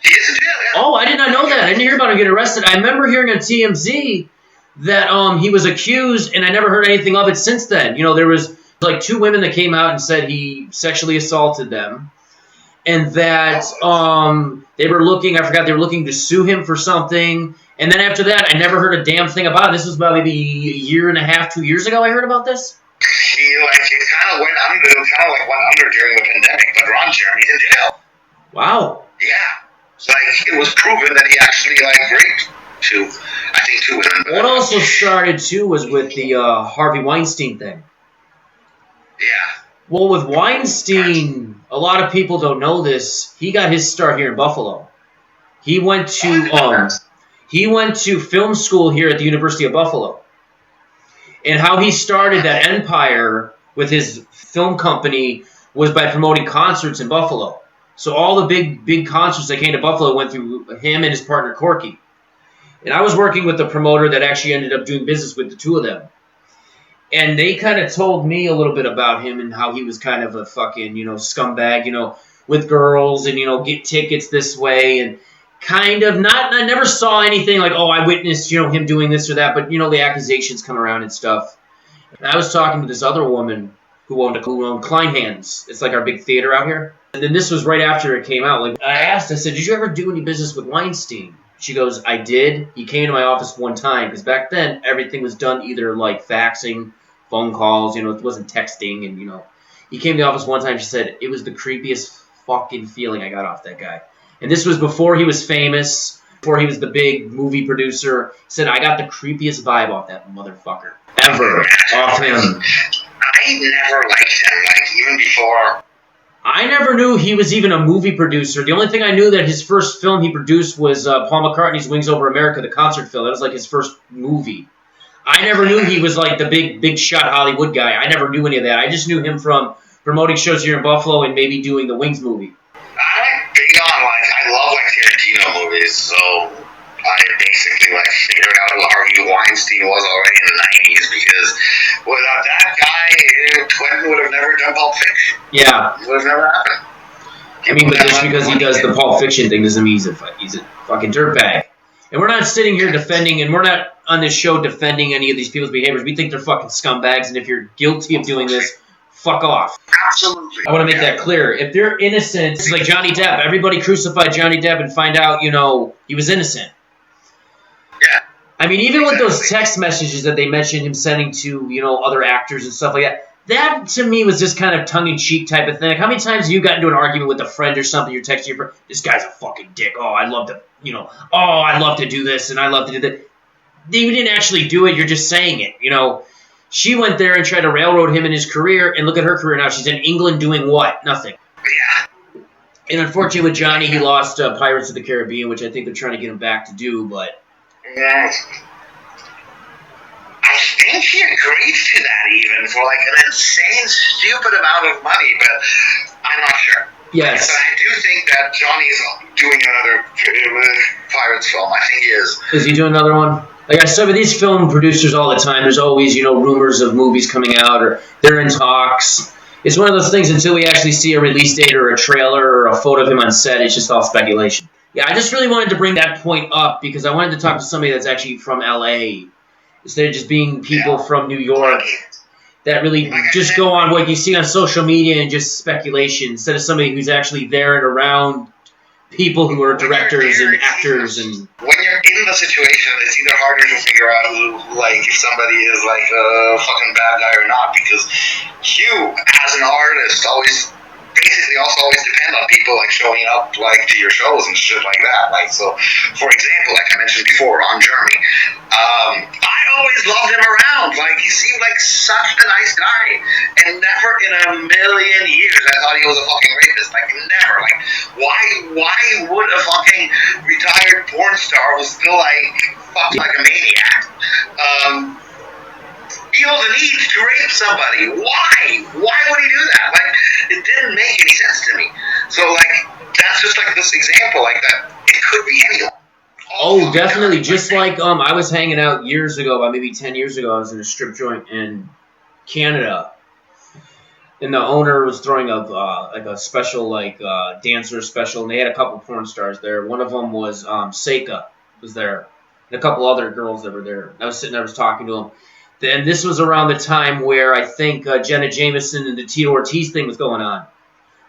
He is in jail, yeah. Oh, I did not know that. I didn't hear about him getting arrested. I remember hearing on TMZ that he was accused, and I never heard anything of it since then. There was 2 women that came out and said he sexually assaulted them, and that they were looking to sue him for something. And then after that, I never heard a damn thing about it. This was about maybe a year and a half, 2 years ago I heard about this. It kind of went under during the pandemic, but Ron Jeremy's in jail. Wow. Yeah. It was proven that he actually raped 2 women. What also started too was with the Harvey Weinstein thing. Yeah. Well, with Weinstein, a lot of people don't know this. He got his start here in Buffalo. He went to film school here at the University of Buffalo. And how he started that empire with his film company was by promoting concerts in Buffalo. So all the big concerts that came to Buffalo went through him and his partner Corky. And I was working with the promoter that actually ended up doing business with the 2 of them. And they kind of told me a little bit about him and how he was kind of a fucking, scumbag, with girls and, get tickets this way and kind of not, I never saw anything I witnessed, him doing this or that, but, the accusations come around and stuff. And I was talking to this other woman who owned Kleinhans. It's our big theater out here. And then this was right after it came out. I asked, I said, did you ever do any business with Weinstein? She goes, I did. He came to my office one time, because back then, everything was done either faxing, phone calls, it wasn't texting, and, he came to the office one time, she said, it was the creepiest fucking feeling I got off that guy. And this was before he was famous, before he was the big movie producer. He said, I got the creepiest vibe off that motherfucker. Ever. Off him. I never liked him, even before. I never knew he was even a movie producer. The only thing I knew that his first film he produced was Paul McCartney's Wings Over America, the concert film. That was his first movie. I never knew he was the big shot Hollywood guy. I never knew any of that. I just knew him from promoting shows here in Buffalo and maybe doing the Wings movie. I'm big on, I love, Tarantino movies, so I basically, figured out who Harvey Weinstein was already in the 90s, because without that guy, Quentin would have never done Pulp Fiction. Yeah. It would have never happened. I mean, but just because he does the Pulp Fiction thing doesn't mean he's a fucking dirtbag. And we're not sitting here defending, and we're not on this show defending any of these people's behaviors. We think they're fucking scumbags, and if you're guilty of doing this, fuck off. Absolutely. I want to make that clear. If they're innocent, it's like Johnny Depp. Everybody crucified Johnny Depp and find out, he was innocent. Yeah. I mean, even with those text messages that they mentioned him sending to, other actors and stuff like that, that to me was just kind of tongue-in-cheek type of thing. Like, how many times have you got into an argument with a friend or something, you're texting your friend, this guy's a fucking dick, I'd love to, I'd love to do this and I'd love to do that. You didn't actually do it, you're just saying it, She went there and tried to railroad him in his career, and look at her career now. She's in England doing what? Nothing. Yeah. And unfortunately with Johnny, he lost Pirates of the Caribbean, which I think they're trying to get him back to do, but... Yeah. I think he agreed to that even for like an insane, stupid amount of money, but I'm not sure. Yes. But I do think that Johnny's doing another Pirates film. I think he is. Is he doing another one? Like I said, with these film producers all the time, there's always, rumors of movies coming out or they're in talks. It's one of those things until we actually see a release date or a trailer or a photo of him on set, it's just all speculation. Yeah, I just really wanted to bring that point up because I wanted to talk to somebody that's actually from LA instead of just being people from New York that really just go on what you see on social media and just speculation instead of somebody who's actually there and around people who are directors and actors. And when you're in the situation, it's either harder to figure out who, if somebody is like a fucking bad guy or not, because you, as an artist, always depend on people showing up to your shows and shit like that. So for example, like I mentioned before, Ron Jeremy, I always loved him around. He seemed like such a nice guy, and never in a million years I thought he was a fucking rapist. Never. Why would a fucking retired porn star who's still fucked like a maniac feel the need to rape somebody? Why? Why would he do that? It didn't make any sense to me. So, that's just this example, that it could be anyone. Oh, definitely. Just I was hanging out years ago, about maybe 10 years ago, I was in a strip joint in Canada. And the owner was throwing up a special, dancer special, and they had a couple porn stars there. One of them was Seika was there, and a couple other girls that were there. I was sitting there, I was talking to them. And this was around the time where I think Jenna Jameson and the Tito Ortiz thing was going on,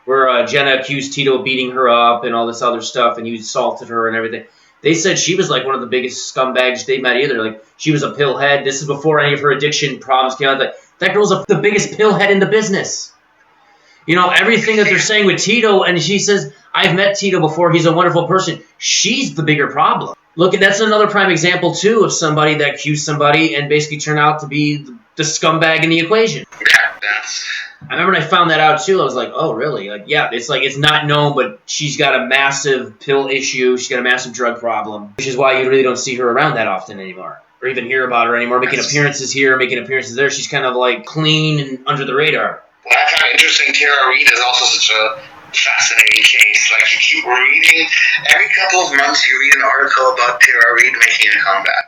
where Jenna accused Tito of beating her up and all this other stuff, and he assaulted her and everything. They said she was one of the biggest scumbags they met either. She was a pillhead. This is before any of her addiction problems came out. That girl's the biggest pillhead in the business. Everything that they're saying with Tito, and she says, I've met Tito before. He's a wonderful person. She's the bigger problem. Look, that's another prime example, too, of somebody that accused somebody and basically turned out to be the scumbag in the equation. Yeah, that's... I remember when I found that out, too. I was like, oh, really? It's not known, but she's got a massive pill issue. She's got a massive drug problem, which is why you really don't see her around that often anymore, or even hear about her anymore, making appearances here, making appearances there. She's kind of, clean and under the radar. What I find interesting, Tara Reid is also such a fascinating case. You keep reading, every couple of months you read an article about Tara Reid making a comeback.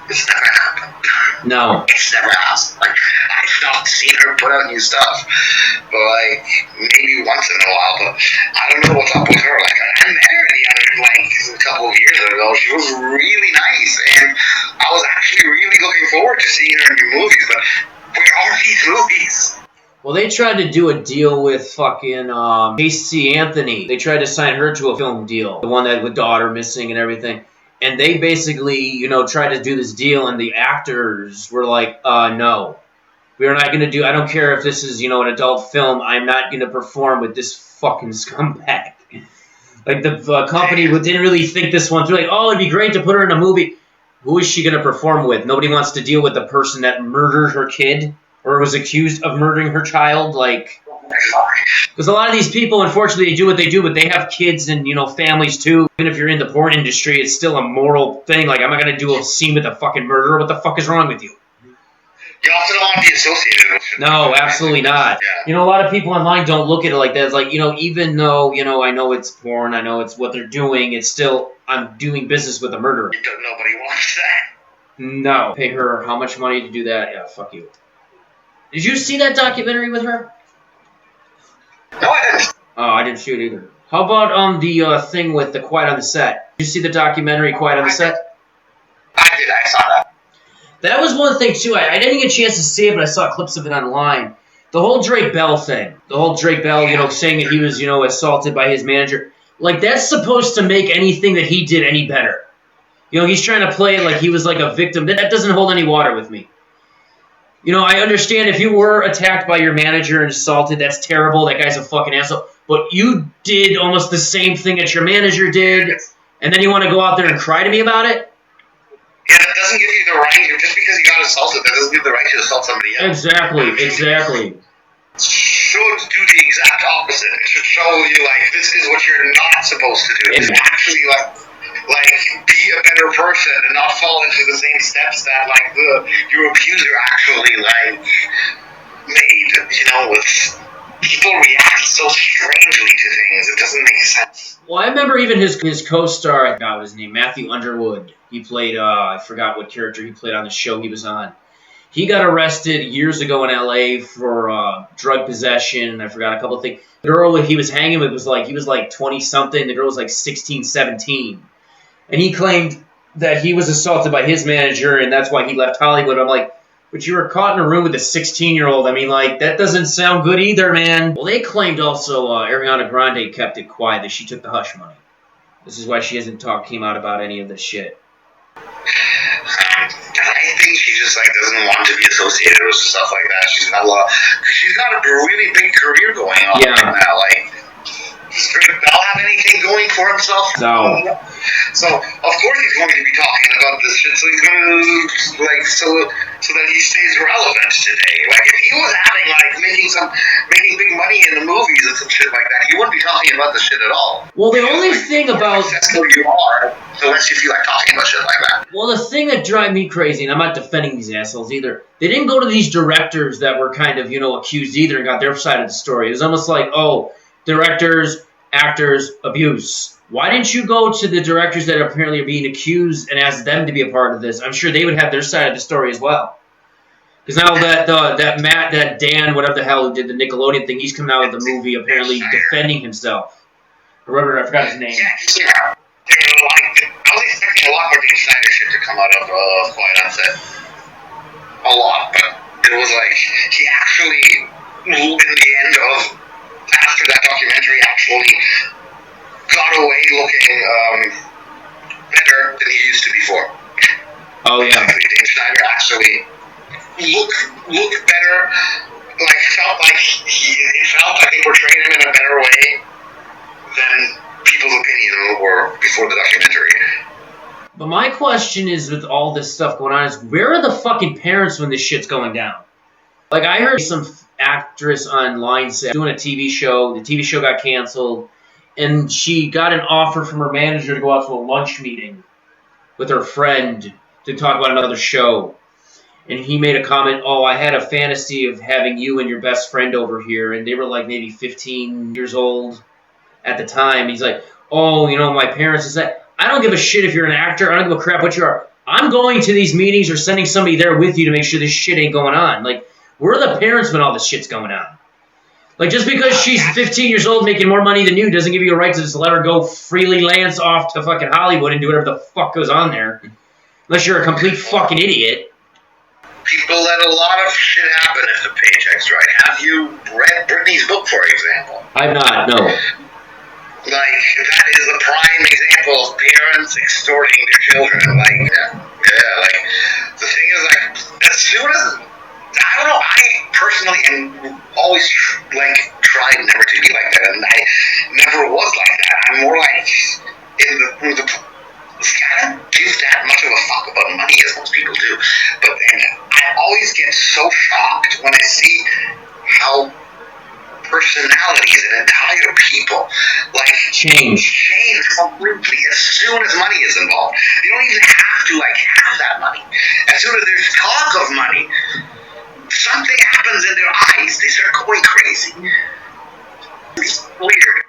It's never happened. No. It's never happened. I've not seen her put out new stuff, but maybe once in a while, but I don't know what's up with her. I met her the other, a couple of years ago. She was really nice, and I was actually really looking forward to seeing her in new movies, but where are these movies? Well, they tried to do a deal with fucking Casey Anthony. They tried to sign her to a film deal, the one that with daughter missing and everything. And they basically, tried to do this deal, and the actors were like, no. We're not going to do, I don't care if this is, an adult film, I'm not going to perform with this fucking scumbag. The company didn't really think this one through. It'd be great to put her in a movie. Who is she going to perform with? Nobody wants to deal with the person that murdered her kid or was accused of murdering her child. Because a lot of these people, unfortunately, they do what they do, but they have kids and, families too. Even if you're in the porn industry, it's still a moral thing. I'm not going to do a scene with a fucking murderer. What the fuck is wrong with you? You also don't want to be associated with it. No, absolutely not. Yeah. A lot of people online don't look at it like that. It's even though, I know it's porn, I know it's what they're doing, it's still, I'm doing business with a murderer. Nobody wants that. No. Pay her how much money to do that? Yeah, fuck you. Did you see that documentary with her? No, I didn't. Oh, I didn't see it either. How about the thing with the Quiet on the Set? Did you see the documentary Quiet on the Set? I did. I saw that. That was one thing too. I didn't get a chance to see it, but I saw clips of it online. The whole Drake Bell thing. The whole Drake Bell, saying that he was, assaulted by his manager. Like, that's supposed to make anything that he did any better. He's trying to play it like he was like a victim. That doesn't hold any water with me. I understand if you were attacked by your manager and assaulted, that's terrible. That guy's a fucking asshole. But you did almost the same thing that your manager did, and then you want to go out there and cry to me about it? Yeah, that doesn't give you the right, just because you got assaulted, that doesn't give you the right to assault somebody else. Exactly. It should do the exact opposite. It should show you, like, this is what you're not supposed to do. It's actually, like, be a better person and not fall into the same steps that, like, your abuser actually, like, made, with people react so strangely to things. It doesn't make sense. Well, I remember even his co-star, I forgot his name, Matthew Underwood. He played, I forgot what character he played on the show he was on. He got arrested years ago in L.A. for drug possession. I forgot a couple of things. The girl he was hanging with was like, he was like 20-something. The girl was like 16, 17. And he claimed that he was assaulted by his manager, and that's why he left Hollywood. I'm like, but you were caught in a room with a 16-year-old. I mean, like, that doesn't sound good either, man. Well, they claimed also Ariana Grande kept it quiet, that she took the hush money. This is why she hasn't came out about any of this shit. I think she just, like, doesn't want to be associated with stuff like that. She's got a really big career going on right now. Like, does Drake Bell have anything going for himself? No. So, of course he's going to be talking about this shit, so he's going to, like, so that he stays relevant today. Like, if he was having, like, making big money in the movies and some shit like that, he wouldn't be talking about this shit at all. Well, the only thing about... That's who you are, the less you feel like talking about shit like that. Well, the thing that drives me crazy, and I'm not defending these assholes either, they didn't go to these directors that were kind of, accused either and got their side of the story. It was almost like, directors, actors, abuse. Why didn't you go to the directors that apparently are being accused and ask them to be a part of this? I'm sure they would have their side of the story as well. Because now that Dan, whatever the hell, who did the Nickelodeon thing, he's coming out with the movie apparently defending himself. Or whatever, I forgot his name. Yeah. I was expecting a lot more Dan Schneider shit to come out of Quiet on Set. A lot, but it was like, he actually, in the end of, after that documentary, actually got away looking better than he used to before. Oh, yeah. Dan Schneider actually looked better, it felt like they portrayed him in a better way than people's opinion were before the documentary. But my question is, with all this stuff going on, is where are the fucking parents when this shit's going down? Like, I heard some actress online said, doing a TV show, the TV show got canceled, and she got an offer from her manager to go out to a lunch meeting with her friend to talk about another show. And he made a comment, I had a fantasy of having you and your best friend over here, and they were like maybe 15 years old at the time. He's like, my parents is that. I don't give a shit if you're an actor. I don't give a crap what you are. I'm going to these meetings or sending somebody there with you to make sure this shit ain't going on. Like, where are the parents when all this shit's going on? Like, just because she's 15 years old making more money than you doesn't give you a right to just let her go freely lance off to fucking Hollywood and do whatever the fuck goes on there. Unless you're a complete fucking idiot. People let a lot of shit happen if the paycheck's right. Have you read Britney's book, for example? I've not, no. Like, that is a prime example of parents extorting their children. Like, the thing is, like, as soon as, I don't know, I personally am always, tried never to be like that, and I never was like that. I'm more like, I don't give that much of a fuck about money as most people do, but then I always get so shocked when I see how personalities and entire people change completely as soon as money is involved. You don't even have to have that money. As soon as there's talk of money, something happens in their eyes. They start going crazy. It's weird.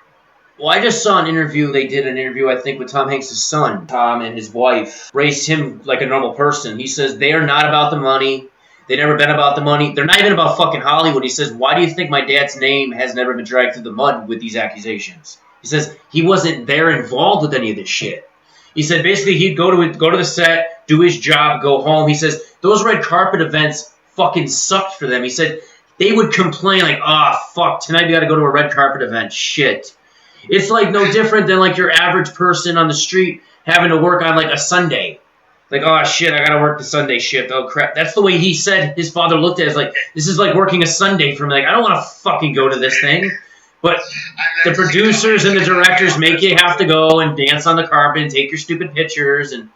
Well, I just saw an interview. They did an interview, I think, with Tom Hanks' son. Tom and his wife raised him like a normal person. He says they are not about the money. They've never been about the money. They're not even about fucking Hollywood. He says, why do you think my dad's name has never been dragged through the mud with these accusations? He says he wasn't there involved with any of this shit. He said basically he'd go to the set, do his job, go home. He says those red carpet events fucking sucked for them. He said they would complain like, fuck, tonight we got to go to a red carpet event. Shit. It's like no different than like your average person on the street having to work on like a Sunday. Like, oh shit, I gotta work the Sunday shift. Oh crap. That's the way he said his father looked at it. It's like, this is like working a Sunday for me. Like, I don't want to fucking go to this thing. But the producers and the directors make you have to go and dance on the carpet and take your stupid pictures. And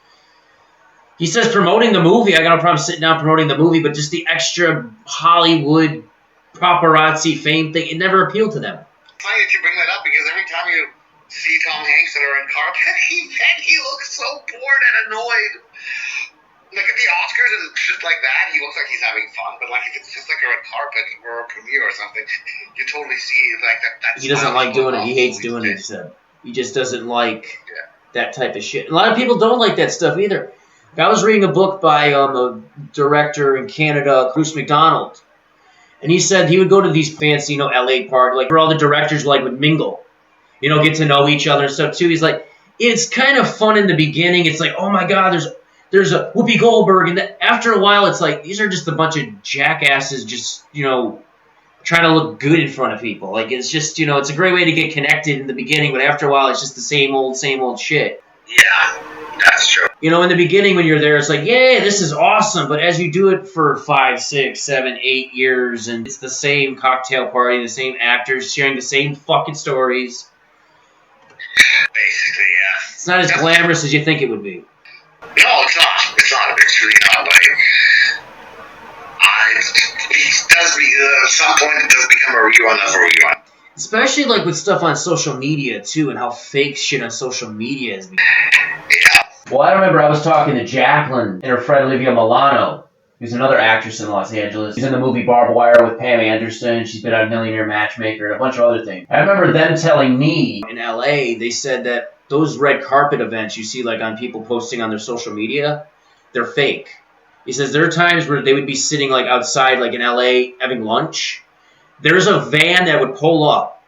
he says promoting the movie, I got no problem sitting down promoting the movie, but just the extra Hollywood paparazzi fame thing, it never appealed to them. Funny that you bring that up because every time you see Tom Hanks in a red carpet, he looks so bored and annoyed. Like at the Oscars and shit like that, he looks like he's having fun. But like if it's just like a red carpet or a premiere or something, you totally see like that. He doesn't like doing it. He hates doing it. He just doesn't like that type of shit. A lot of people don't like that stuff either. I was reading a book by a director in Canada, Bruce McDonald, and he said he would go to these fancy, LA parties, like where all the directors would mingle, get to know each other and stuff too. He's like, it's kind of fun in the beginning. It's like, oh my god, there's a Whoopi Goldberg, and after a while, it's like these are just a bunch of jackasses, just trying to look good in front of people. Like it's just it's a great way to get connected in the beginning, but after a while, it's just the same old shit. Yeah, that's true. In the beginning when you're there, it's like, yeah, this is awesome. But as you do it for 5, 6, 7, 8 years, and it's the same cocktail party, the same actors sharing the same fucking stories. Basically, yeah. It's not as glamorous as you think it would be. No, it's not. It's not. It's really not. Like, it does be, at some point, it does become a rerun of a rerun. Especially like with stuff on social media too, and how fake shit on social media is. Yeah. Well, I remember I was talking to Jacqueline and her friend Olivia Milano, who's another actress in Los Angeles. She's in the movie Barbed Wire with Pam Anderson. She's been on Millionaire Matchmaker and a bunch of other things. I remember them telling me in LA, they said that those red carpet events you see like on people posting on their social media, they're fake. He says there are times where they would be sitting like outside like in LA having lunch. There's a van that would pull up.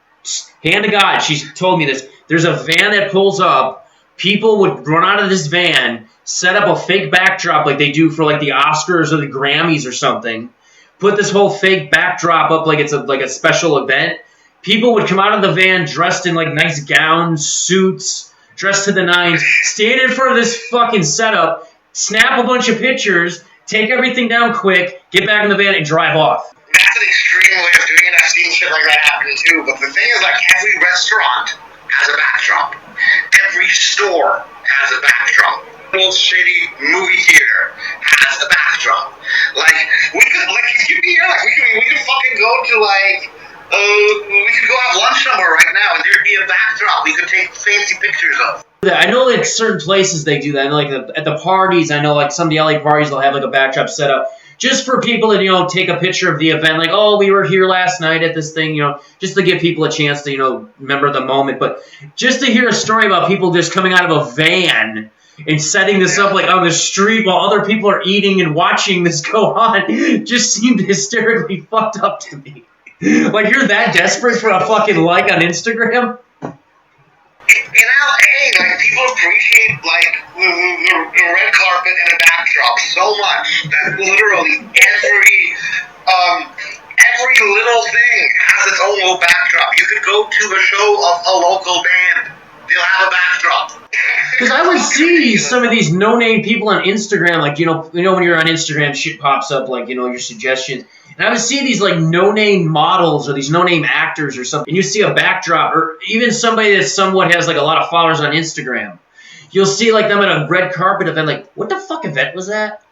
Hand to God, she told me this. There's a van that pulls up. People would run out of this van, set up a fake backdrop like they do for like the Oscars or the Grammys or something. Put this whole fake backdrop up like it's a special event. People would come out of the van dressed in like nice gowns, suits, dressed to the nines, stand in front of this fucking setup, snap a bunch of pictures, take everything down quick, get back in the van and drive off. That's an extreme way of doing it. I've seen shit like that happen too. But the thing is, like, every restaurant has a backdrop. Every store has a backdrop. Little shitty movie theater has a backdrop. Like, we could, like, if you'd be here, like, we could fucking go to, like, we could go have lunch somewhere right now, and there'd be a backdrop we could take fancy pictures of. I know like certain places they do that. I know, like at the parties, I know like some of the LA parties they'll have like a backdrop set up just for people to take a picture of the event. Like, oh, we were here last night at this thing, just to give people a chance to remember the moment. But just to hear a story about people just coming out of a van and setting this up like on the street while other people are eating and watching this go on just seemed hysterically fucked up to me. Like you're that desperate for a fucking like on Instagram? In LA, like, people appreciate, like, the red carpet and a backdrop so much that literally every little thing has its own little backdrop. You could go to a show of a local band. They'll have a backdrop. Because I would see some of these no-name people on Instagram, like, when you're on Instagram, shit pops up, like, your suggestions. And I would see these, like, no-name models or these no-name actors or something. And you see a backdrop, or even somebody that somewhat has, like, a lot of followers on Instagram. You'll see, like, them at a red carpet event, like, what the fuck event was that?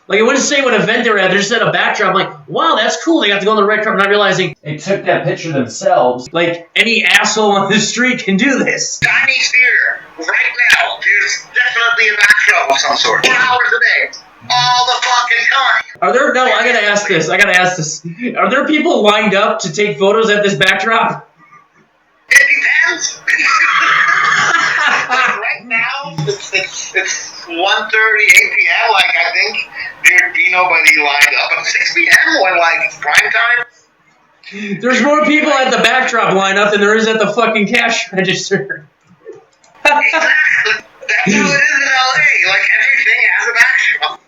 Like, it wouldn't say what event they were at. They just had a backdrop. I'm like, wow, that's cool. They got to go on the red carpet, not realizing they took that picture themselves. Like, any asshole on the street can do this. Chinese theater, right now, there's definitely a backdrop of some sort. 4 hours a day. All the fucking time. I gotta ask this. Are there people lined up to take photos at this backdrop? It depends. Like right now, it's 1:30, 8 p.m. Like, I think there'd be nobody lined up. At 6 p.m. when, like, it's prime time, There's more people at the backdrop lineup than there is at the fucking cash register. Exactly. That's how it is in LA. Like, everything has a backdrop.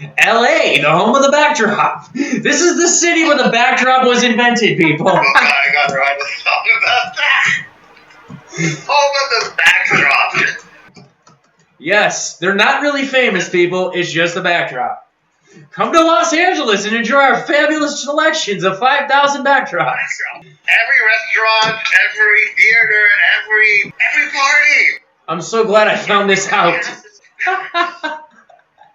LA, the home of the backdrop. This is the city where the backdrop was invented, people. Oh, God, I got to write a song about that. Home of the backdrop. Yes, they're not really famous, people. It's just the backdrop. Come to Los Angeles and enjoy our fabulous selections of 5,000 backdrops. Every restaurant, every theater, every party. I'm so glad I found this out.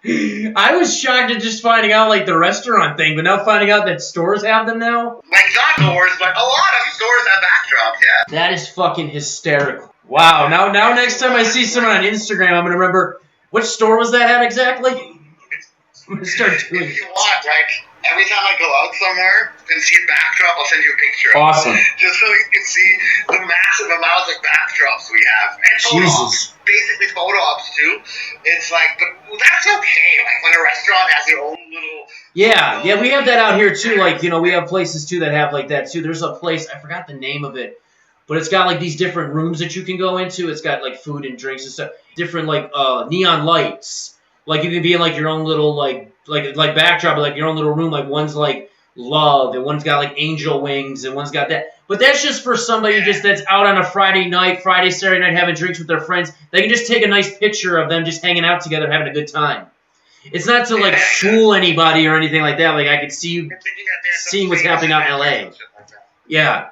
I was shocked at just finding out, like, the restaurant thing, but now finding out that stores have them now? Like, not doors, but a lot of stores have backdrops, yeah. That is fucking hysterical. Wow, now next time I see someone on Instagram, I'm going to remember, which store was that at exactly? I'm going to start doing it. If you want, like, every time I go out somewhere and see a backdrop, I'll send you a picture. Awesome. Just so you can see the massive amounts of backdrops we have. And photo ops, basically photo ops too. It's like, but that's okay. Like when a restaurant has their own little... Yeah, we have that out here too. Like, you know, we have places too that have like that too. There's a place, I forgot the name of it, but it's got like these different rooms that you can go into. It's got like food and drinks and stuff. Different like neon lights. Like you can be in like your own little like backdrop, like your own little room. Like one's like love, and one's got like angel wings, and one's got that. But that's just for somebody just that's out on a Friday, Saturday night having drinks with their friends. They can just take a nice picture of them just hanging out together, having a good time. It's not to like fool anybody or anything like that. Like I could see you seeing what's happening out in LA. Yeah.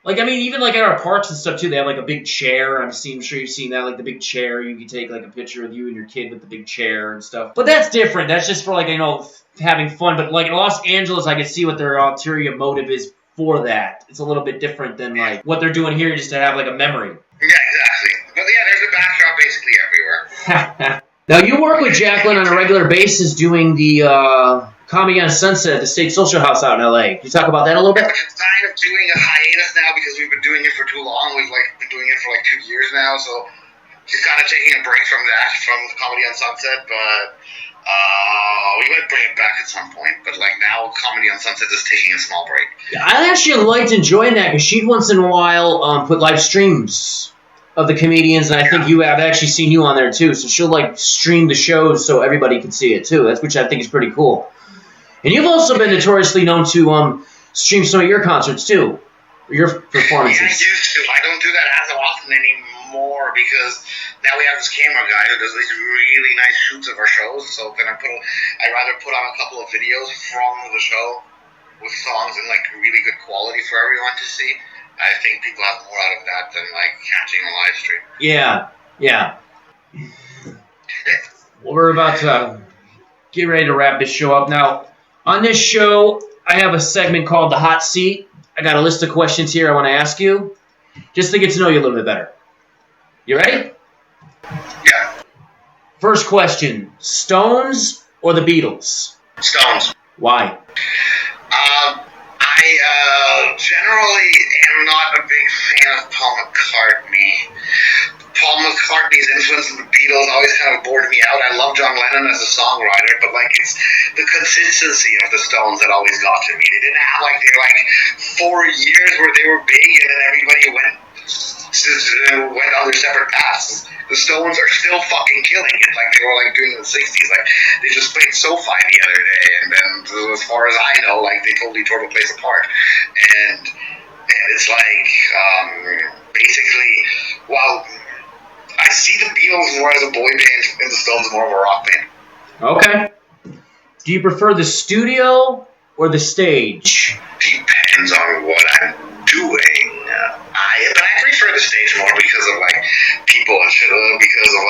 Like, I mean, even, like, at our parks and stuff, too, they have, like, a big chair. I'm sure you've seen that, like, the big chair. You can take, like, a picture of you and your kid with the big chair and stuff. But that's different. That's just for, like, you know, having fun. But, like, in Los Angeles, I can see what their ulterior motive is for that. It's a little bit different than, like, what they're doing here just to have, like, a memory. Yeah, exactly. But, yeah, there's a backdrop basically everywhere. Now, you work with Jacqueline on a regular basis doing the, Comedy on Sunset at the State Social House out in LA. Can you talk about that a little bit? We're kind of doing a hiatus now because we've been doing it for too long. We've been doing it for 2 years now, so she's kind of taking a break from that, from the Comedy on Sunset. But we might bring it back at some point. But now, Comedy on Sunset is taking a small break. Yeah, I actually liked enjoying that because she'd once in a while put live streams of the comedians, and I think I've actually seen you on there too. So she'll stream the shows so everybody can see it too. Which I think is pretty cool. And you've also been notoriously known to stream some of your concerts, too. Or your performances. Yeah, I used to. I don't do that as often anymore because now we have this camera guy who does these really nice shoots of our shows. So then I'd rather put on a couple of videos from the show with songs in, really good quality for everyone to see. I think people have more out of that than, catching a live stream. Yeah. Well, we're about to get ready to wrap this show up. Now, on this show, I have a segment called The Hot Seat. I got a list of questions here I want to ask you, just to get to know you a little bit better. You ready? Yeah. First question, Stones or the Beatles? Stones. Why? I generally am not a big fan of Paul McCartney. Paul McCartney's influence on the Beatles always kind of bored me out. I love John Lennon as a songwriter, but it's the consistency of the Stones that always got to me. They didn't have their 4 years where they were big and then everybody went on their separate paths. The Stones are still fucking killing it they were doing in the 60s. They just played SoFi the other day, and then as far as I know, they totally tore the place apart. And it's basically, well, I see the Beatles more as a boy band and the Stones more of a rock band. Okay. Do you prefer the studio or the stage? Depends on what I'm doing. But I prefer the stage more because of people and shit. Because of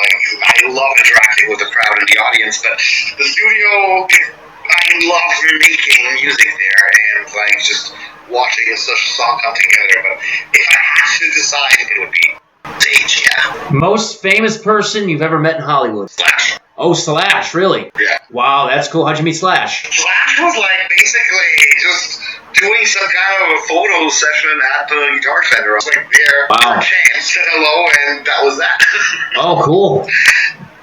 I love interacting with the crowd and the audience. But the studio, I love making music there and just watching such a song come together. But if I had to decide, it would be stage, yeah. Most famous person you've ever met in Hollywood? Slash. Oh, Slash, really? Yeah. Wow, that's cool. How'd you meet Slash? Slash was basically just doing some kind of a photo session at the Guitar Center. I was there for a chance, said hello, and that was that. Oh, cool.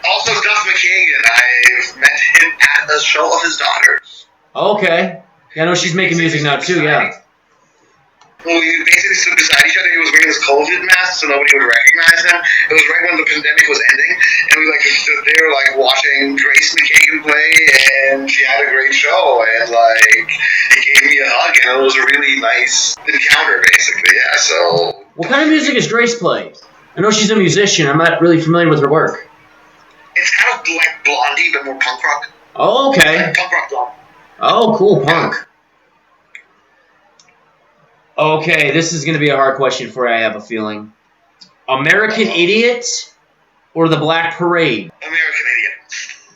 Also, Duff McKagan. I've met him at a show of his daughters. Okay. Yeah, I know she's making music now, too, yeah. We basically stood beside each other. He was wearing his COVID mask so nobody would recognize him. It was right when the pandemic was ending, and we like just stood there like watching Grace McKagan play, and she had a great show, and like he gave me a hug, and it was a really nice encounter, basically. Yeah. So. What kind of music does Grace play? I know she's a musician. I'm not really familiar with her work. It's kind of like Blondie, but more punk rock. Oh, okay. Like punk rock Blondie. Oh, cool, punk. Okay, this is going to be a hard question for you, I have a feeling. American Idiot or The Black Parade? American Idiot.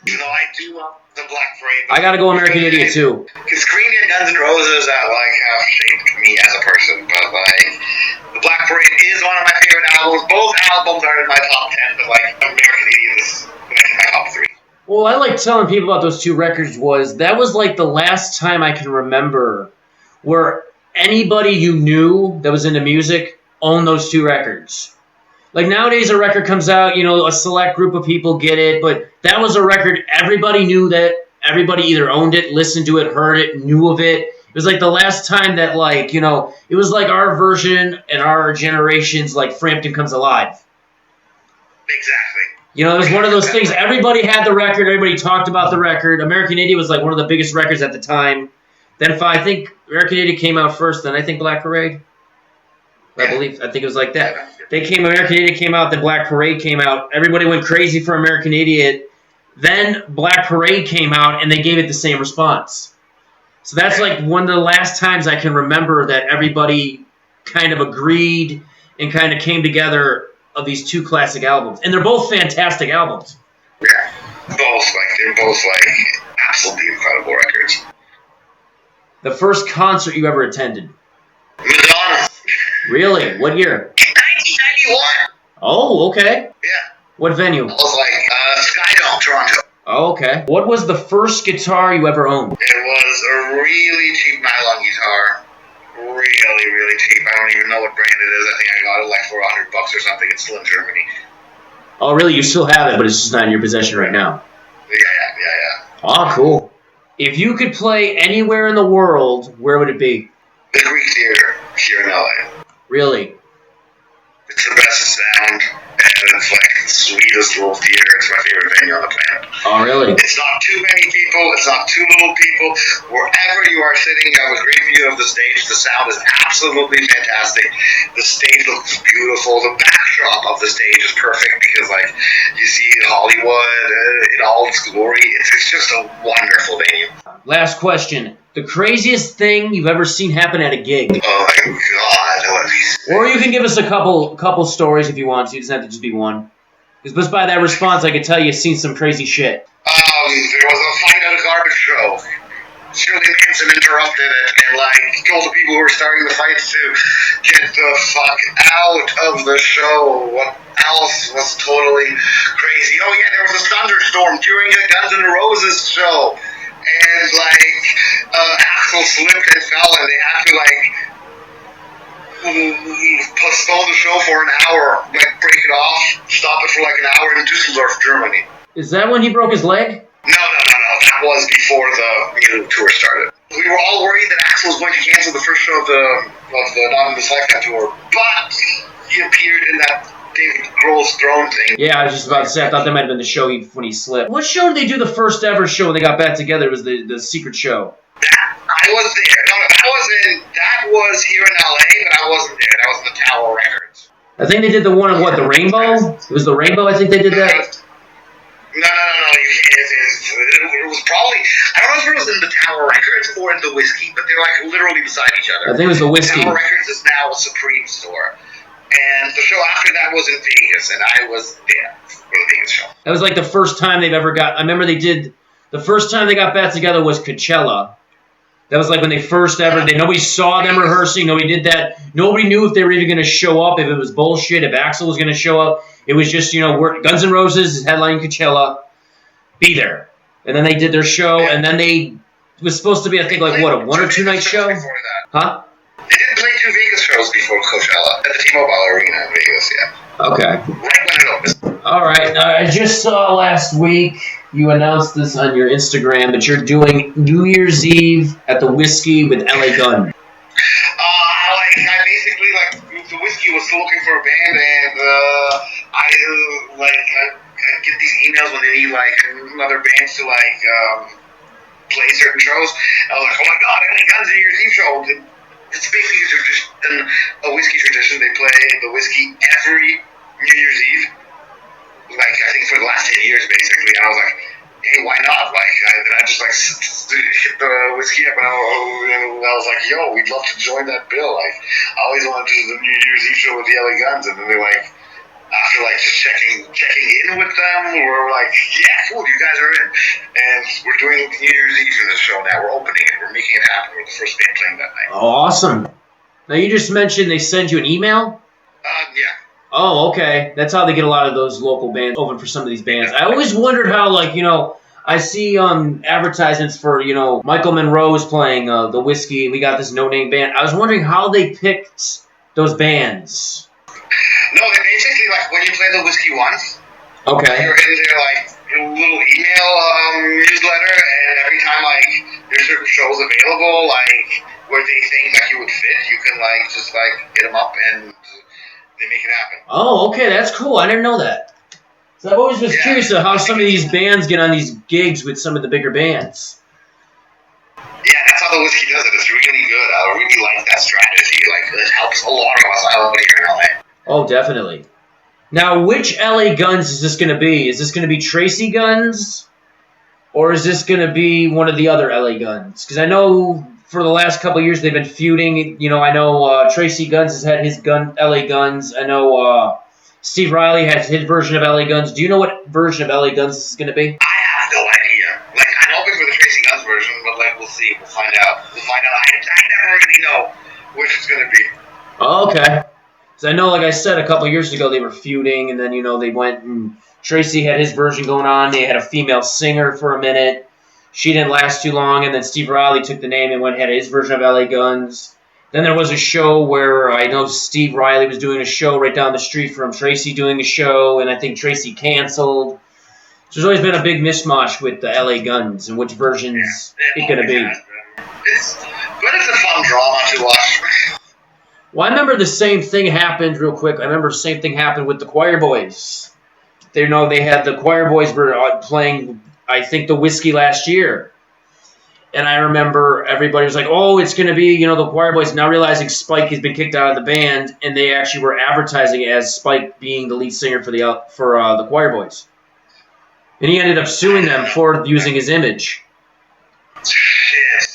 Even though I do love The Black Parade. I got to go American Idiot, too. Because Green Day and Guns N' Roses that like have shaped me as a person, but like The Black Parade is one of my favorite albums. Both albums are in my top 10, but like American Idiot is my top 3. Well, I like telling people about those two records that was like the last time I can remember where anybody you knew that was into music owned those two records. Like nowadays a record comes out, a select group of people get it, but that was a record everybody knew that everybody either owned it, listened to it, heard it, knew of it. It was like the last time that it was like our version and our generation's like Frampton Comes Alive. Exactly. It was one of those things. Everybody had the record. Everybody talked about the record. American Idiot was like one of the biggest records at the time. Then I think American Idiot came out first. Then I think Black Parade. I think it was like that. American Idiot came out. Then Black Parade came out. Everybody went crazy for American Idiot. Then Black Parade came out, and they gave it the same response. So that's like one of the last times I can remember that everybody kind of agreed and kind of came together of these two classic albums. And they're both fantastic albums. Yeah. They're both absolutely incredible records. The first concert you ever attended? Madonna. Really? What year? 1991. Oh, okay. Yeah. What venue? It was Skydome, Toronto. Oh, okay. What was the first guitar you ever owned? It was a really cheap nylon guitar. Really, really cheap. I don't even know what brand it is. I think I got it for $100 or something. It's still in Germany. Oh, really? You still have it, but it's just not in your possession right now? Yeah. Oh, cool. If you could play anywhere in the world, where would it be? The Greek Theater here in LA. Really? It's the best sound, and it's the sweetest little theater. It's my favorite venue on the planet. Oh, really? It's not too many people. It's not too little people. Wherever you are sitting, you have a great view of the stage. The sound is absolutely fantastic. The stage looks beautiful. The backdrop of the stage is perfect because, you see Hollywood in all its glory. It's just a wonderful venue. Last question. The craziest thing you've ever seen happen at a gig? Oh, my God. Or you can give us a couple stories if you want to. It doesn't have to just be one. Because just by that response, I can tell you've seen some crazy shit. There was a fight at a garbage show. Shirley Manson interrupted it and told the people who were starting the fight to get the fuck out of the show. What else was totally crazy? Oh yeah, there was a thunderstorm during a Guns N' Roses show. And Axl slipped and fell, and they had to postpone the show for an hour, break it off, stop it for an hour in Düsseldorf, Germany. Is that when he broke his leg? No. That was before the new tour started. We were all worried that Axl was going to cancel the first show of the Not in the Cyclone tour, but he appeared in that David Grohl's Throne thing. Yeah, I was just about to say, I thought that might have been the show when he slipped. What show did they do the first ever show when they got back together? It was the secret show. I was there. No, that was here in LA, but I wasn't there. That was the Tower Records. I think they did the one of the Rainbow? It was the Rainbow, I think they did that? No, you can't. It was probably, I don't know if it was in the Tower Records or in the Whiskey, but they're literally beside each other. I think it was the Whiskey. Tower Records is now a Supreme store. And the show after that was in Vegas, and I was there for the Vegas show. That was the first time they've ever got, I remember the first time they got back together was Coachella. That was when they first ever, nobody saw them rehearsing, nobody did that. Nobody knew if they were even going to show up, if it was bullshit, if Axl was going to show up. It was just, Guns N' Roses is headlining Coachella, be there. And then they did their show, and then it was supposed to be, I think, a 1 or 2 night show? Huh? They did play 2 Vegas shows before Coachella, at the T-Mobile Arena in Vegas, yeah. Okay. Right when it opened. All right. I just saw last week you announced this on your Instagram, but you're doing New Year's Eve at the Whiskey with LA Gun. I've still looking for a band, and I get these emails when they need like other bands to play certain shows. I was like, oh my god, LA Guns New Year's Eve show. It's basically a whiskey tradition. They play the whiskey every New Year's Eve. Like, I think for the last 10 years, basically. And I was like, hey, why not? Like, I just hit the whiskey up, and I was like, yo, we'd love to join that bill. Like, I always wanted to do the New Year's Eve show with the LA Guns, and then they after just checking in with them, we're like, yeah, cool, you guys are in, and we're doing New Year's Eve for this show now. We're opening it. We're making it happen. We're the first band playing that night. Oh, awesome. Now, you just mentioned they send you an email? Yeah. Oh, okay. That's how they get a lot of those local bands open for some of these bands. I always wondered how, I see advertisements for, Michael Monroe's playing the whiskey, and we got this no-name band. I was wondering how they picked those bands. No, they basically, when you play the whiskey once, okay, you're in their, little email newsletter, and every time, there's certain shows available, where they think you would fit, you can, just hit them up, and they make it happen. Oh, okay, that's cool. I didn't know that. So I've always been curious of how some of these bands get on these gigs with some of the bigger bands. Yeah, that's how the whiskey does it. It's really good. I really like that strategy. It helps a lot of us out here in LA. Oh, definitely. Now, which LA Guns is this going to be? Is this going to be Tracy Guns? Or is this going to be one of the other LA Guns? Because I know for the last couple of years they've been feuding. I know Tracy Guns has had his LA Guns. I know Steve Riley has his version of LA Guns. Do you know what version of LA Guns this is going to be? I have no idea. I'm hoping for the Tracy Guns version, but we'll see. We'll find out. I never really know which it's going to be. Oh, okay. Because I know, like I said, a couple of years ago they were feuding, and then, they went and Tracy had his version going on. They had a female singer for a minute. She didn't last too long, and then Steve Riley took the name and went and had his version of LA Guns. Then there was a show where I know Steve Riley was doing a show right down the street from Tracy doing a show, and I think Tracy canceled. So there's always been a big mishmash with the LA Guns and which version's it going to be. But it's a fun drama to watch. Well, I remember the same thing happened real quick. I remember the same thing happened with the Choir Boys. They had the Choir Boys were playing, I think, the whiskey last year. And I remember everybody was like, oh, it's going to be, the Choir Boys. Now realizing Spike has been kicked out of the band, and they actually were advertising it as Spike being the lead singer for the Choir Boys. And he ended up suing them for using his image. Shit.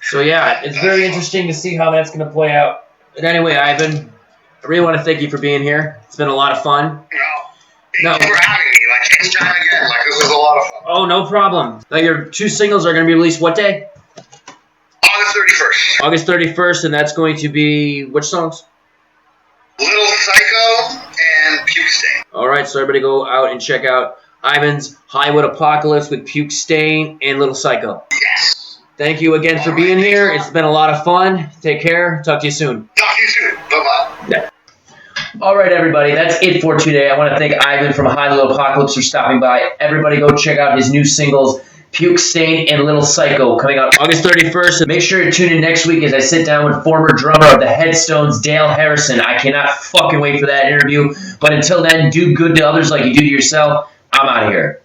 So, yeah, it's very interesting to see how that's going to play out. But anyway, Ivan, I really want to thank you for being here. It's been a lot of fun. Thank you for having me. Anytime again. This was a lot of fun. Oh, no problem. Now, your 2 singles are going to be released what day? August 31st. August 31st, and that's going to be which songs? Little Psycho and Puke Stain. All right, so everybody go out and check out Ivan's Hollywood Apocalypse with Puke Stain and Little Psycho. Yes. Thank you again for being here. It's been a lot of fun. Take care. Talk to you soon. Talk to you soon. Bye-bye. Yeah. All right, everybody. That's it for today. I want to thank Ivan from Hollywood Apocalypse for stopping by. Everybody go check out his new singles, Puke Stain and Little Psycho, coming out August 31st. And make sure to tune in next week as I sit down with former drummer of the Headstones, Dale Harrison. I cannot fucking wait for that interview. But until then, do good to others like you do to yourself. I'm out of here.